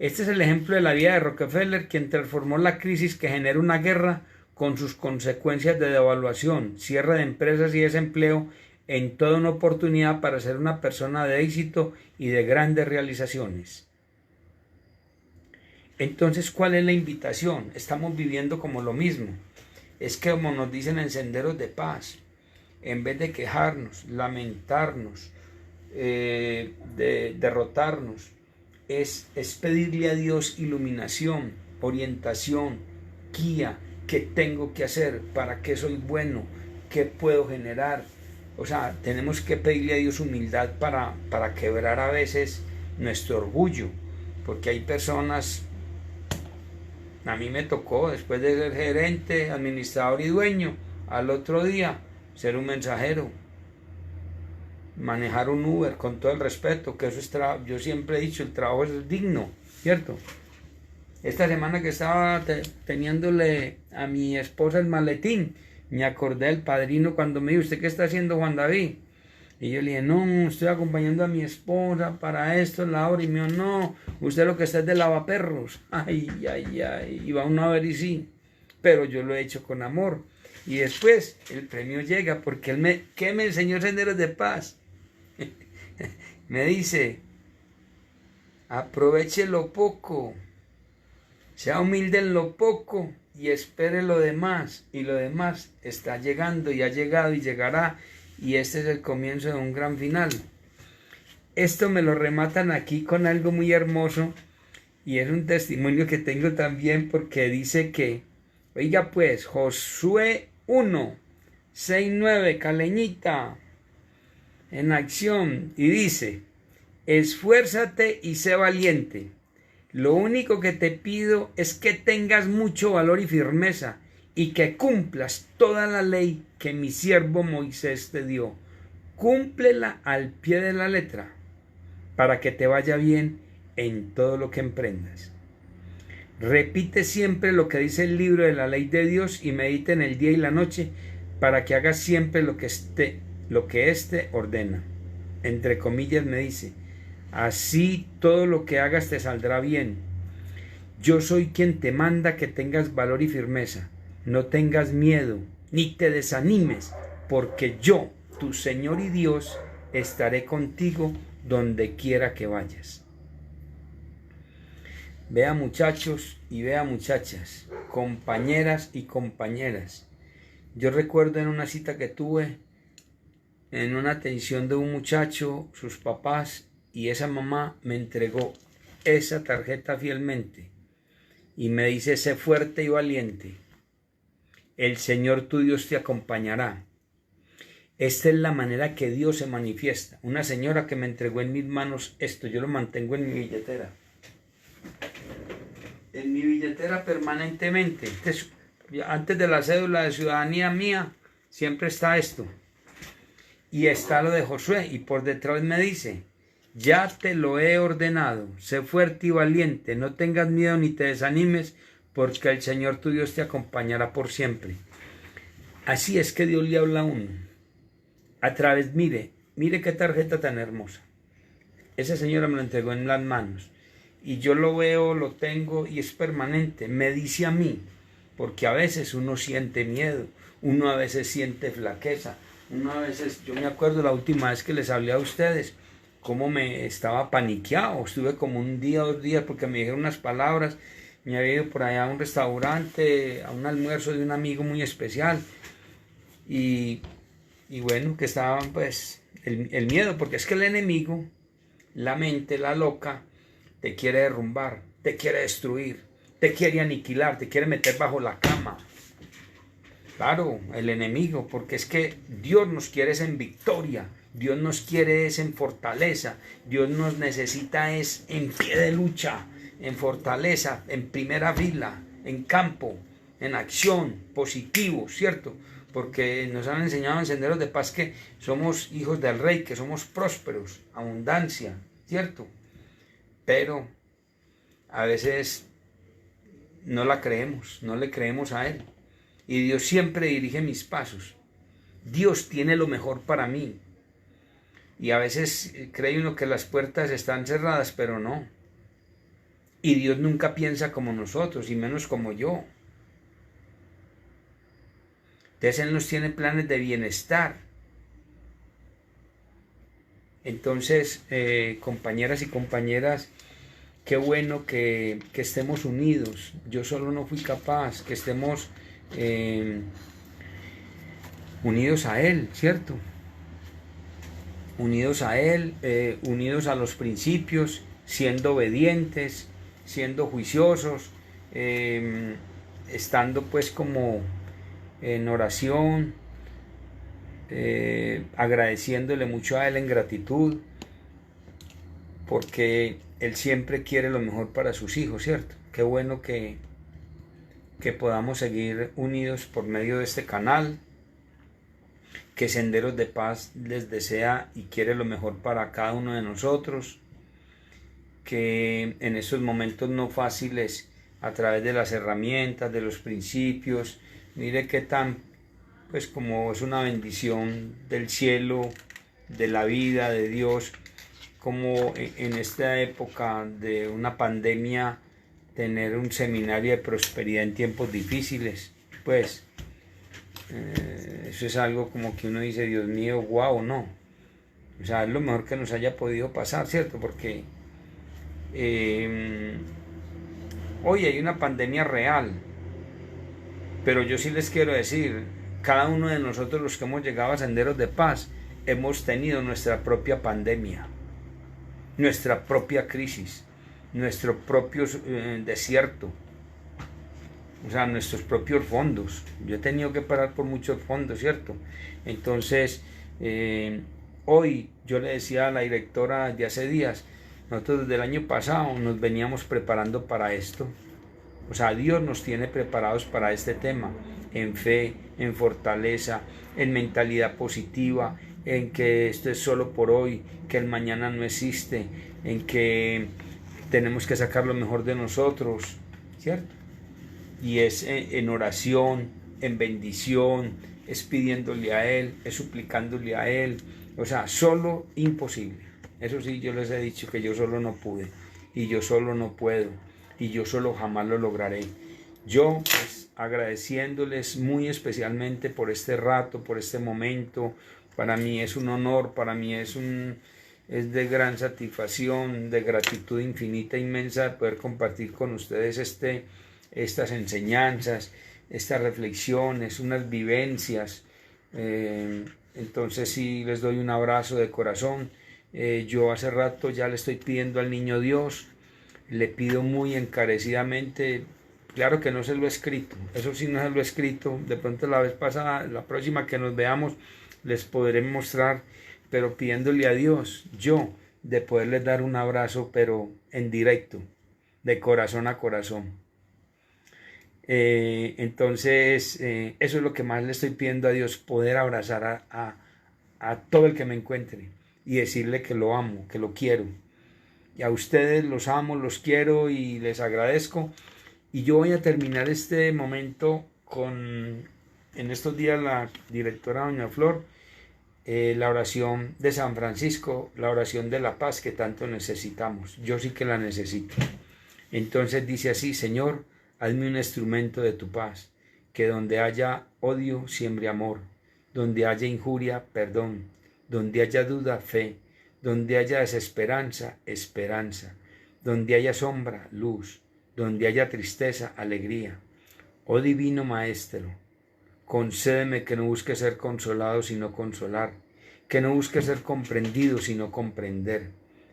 Este es el ejemplo de la vida de Rockefeller, quien transformó la crisis que genera una guerra con sus consecuencias de devaluación, cierre de empresas y desempleo en toda una oportunidad para ser una persona de éxito y de grandes realizaciones. Entonces, ¿cuál es la invitación? Estamos viviendo como lo mismo. Es que, como nos dicen en Senderos de Paz, en vez de quejarnos, lamentarnos, derrotarnos, es pedirle a Dios iluminación, orientación, guía, qué tengo que hacer, para qué soy bueno, qué puedo generar. O sea, tenemos que pedirle a Dios humildad para quebrar a veces nuestro orgullo, porque hay personas, a mí me tocó, después de ser gerente, administrador y dueño, al otro día ser un mensajero, manejar un Uber, con todo el respeto, que eso es yo siempre he dicho, el trabajo es digno, ¿cierto? Esta semana que estaba teniéndole a mi esposa el maletín, me acordé del padrino cuando me dijo, ¿usted qué está haciendo, Juan David? Y yo le dije, no, estoy acompañando a mi esposa para esto, la hora. Y me dijo, no, usted lo que está es de lavaperros. Ay, y va uno a ver y sí, pero yo lo he hecho con amor. Y después el premio llega porque ¿qué me enseñó Senderos de Paz? Me dice, aproveche lo poco, sea humilde en lo poco y espere lo demás. Y lo demás está llegando y ha llegado y llegará. Y este es el comienzo de un gran final. Esto me lo rematan aquí con algo muy hermoso. Y es un testimonio que tengo también porque dice que, oiga pues, Josué 1, 6, 9, Caleñita, en acción. Y dice, esfuérzate y sé valiente. Lo único que te pido es que tengas mucho valor y firmeza y que cumplas toda la ley que mi siervo Moisés te dio. Cúmplela al pie de la letra para que te vaya bien en todo lo que emprendas. Repite siempre lo que dice el libro de la ley de Dios y medita en el día y la noche para que hagas siempre lo que éste ordena. Entre comillas me dice, así todo lo que hagas te saldrá bien. Yo soy quien te manda que tengas valor y firmeza. No tengas miedo, ni te desanimes, porque yo, tu Señor y Dios, estaré contigo donde quiera que vayas. Vea muchachos y vea muchachas, compañeras y compañeras. Yo recuerdo en una cita que tuve, en una atención de un muchacho, sus papás y esa mamá me entregó esa tarjeta fielmente y me dice, sé fuerte y valiente. El Señor tu Dios te acompañará. Esta es la manera que Dios se manifiesta. Una señora que me entregó en mis manos esto, yo lo mantengo en mi billetera. En mi billetera permanentemente. Antes de la cédula de ciudadanía mía, siempre está esto. Y está lo de Josué. Y por detrás me dice, ya te lo he ordenado. Sé fuerte y valiente. No tengas miedo ni te desanimes, porque el Señor tu Dios te acompañará por siempre. Así es que Dios le habla a uno. A través, mire qué tarjeta tan hermosa. Esa señora me lo entregó en las manos. Y yo lo veo, lo tengo y es permanente. Me dice a mí, porque a veces uno siente miedo, uno a veces siente flaqueza, uno a veces, yo me acuerdo la última vez que les hablé a ustedes, cómo me estaba paniqueado. Estuve como un día, 2 días, porque me dijeron unas palabras. me había ido por allá a un restaurante, a un almuerzo de un amigo muy especial, y bueno, que estaban pues el miedo, porque es que el enemigo, la mente, la loca, te quiere derrumbar, te quiere destruir, te quiere aniquilar, te quiere meter bajo la cama. Claro, el enemigo, porque es que Dios nos quiere es en victoria, Dios nos quiere es en fortaleza, Dios nos necesita es en pie de lucha, en fortaleza, en primera fila, en campo, en acción, positivo, ¿cierto? Porque nos han enseñado en Senderos de Paz que somos hijos del Rey, que somos prósperos, abundancia, ¿cierto? Pero a veces no la creemos, no le creemos a Él. Y Dios siempre dirige mis pasos. Dios tiene lo mejor para mí. Y a veces cree uno que las puertas están cerradas, pero no. Y Dios nunca piensa como nosotros, y menos como yo. Entonces Él nos tiene planes de bienestar. Entonces, compañeras y compañeras, qué bueno que estemos unidos. Yo solo no fui capaz, que estemos unidos a Él, ¿cierto? Unidos a Él, unidos a los principios, siendo obedientes, siendo juiciosos, estando pues como en oración, agradeciéndole mucho a Él en gratitud, porque Él siempre quiere lo mejor para sus hijos, ¿cierto? Qué bueno que podamos seguir unidos por medio de este canal, que Senderos de Paz les desea y quiere lo mejor para cada uno de nosotros, que en estos momentos no fáciles, a través de las herramientas, de los principios, mire qué tan, pues como es una bendición del cielo, de la vida, de Dios, como en esta época de una pandemia, tener un seminario de prosperidad en tiempos difíciles, pues eso es algo como que uno dice, Dios mío, wow, no. O sea, es lo mejor que nos haya podido pasar, ¿cierto? Porque hoy hay una pandemia real, pero yo sí les quiero decir, cada uno de nosotros los que hemos llegado a Senderos de Paz, hemos tenido nuestra propia pandemia, nuestra propia crisis, nuestro propio desierto, o sea, nuestros propios fondos. Yo he tenido que parar por muchos fondos, ¿cierto? Entonces, hoy yo le decía a la directora de hace días, nosotros desde el año pasado nos veníamos preparando para esto. O sea, Dios nos tiene preparados para este tema, en fe, en fortaleza, en mentalidad positiva, en que esto es solo por hoy, que el mañana no existe, en que tenemos que sacar lo mejor de nosotros, ¿cierto? Y es en oración, en bendición, es pidiéndole a Él, es suplicándole a Él. O sea, solo imposible. Eso sí, yo les he dicho que yo solo no pude, y yo solo no puedo, y yo solo jamás lo lograré. Yo, pues, agradeciéndoles muy especialmente por este rato, por este momento. Para mí es un honor, para mí es de gran satisfacción, de gratitud infinita, inmensa, de poder compartir con ustedes estas enseñanzas, estas reflexiones, unas vivencias. Entonces sí, les doy un abrazo de corazón. Yo hace rato ya le estoy pidiendo al niño Dios, le pido muy encarecidamente, claro que no se lo he escrito, eso sí no se lo he escrito, de pronto la vez pasada, la próxima que nos veamos, les podré mostrar, pero pidiéndole a Dios, yo, de poderles dar un abrazo, pero en directo, de corazón a corazón. Entonces, eso es lo que más le estoy pidiendo a Dios, poder abrazar a todo el que me encuentre y decirle que lo amo, que lo quiero. Y a ustedes los amo, los quiero y les agradezco. Y yo voy a terminar este momento con, en estos días, la directora doña Flor, la oración de San Francisco, la oración de la paz que tanto necesitamos. Yo sí que la necesito. Entonces dice así: Señor, hazme un instrumento de tu paz, que donde haya odio, siembre amor, donde haya injuria, perdón, donde haya duda, fe, donde haya desesperanza, esperanza, donde haya sombra, luz, donde haya tristeza, alegría. Oh Divino Maestro, concédeme que no busque ser consolado sino consolar, que no busque ser comprendido sino comprender,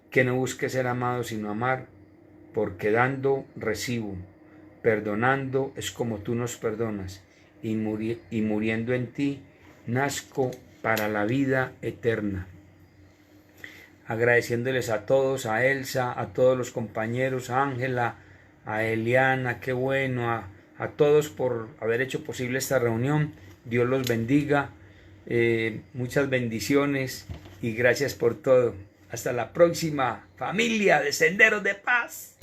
que no busque ser amado sino amar, porque dando recibo, perdonando es como tú nos perdonas, y muriendo en ti nazco para la vida eterna. Agradeciéndoles a todos, a Elsa, a todos los compañeros, a Ángela, a Eliana, qué bueno, a todos por haber hecho posible esta reunión. Dios los bendiga, muchas bendiciones y gracias por todo. Hasta la próxima, familia de Senderos de Paz.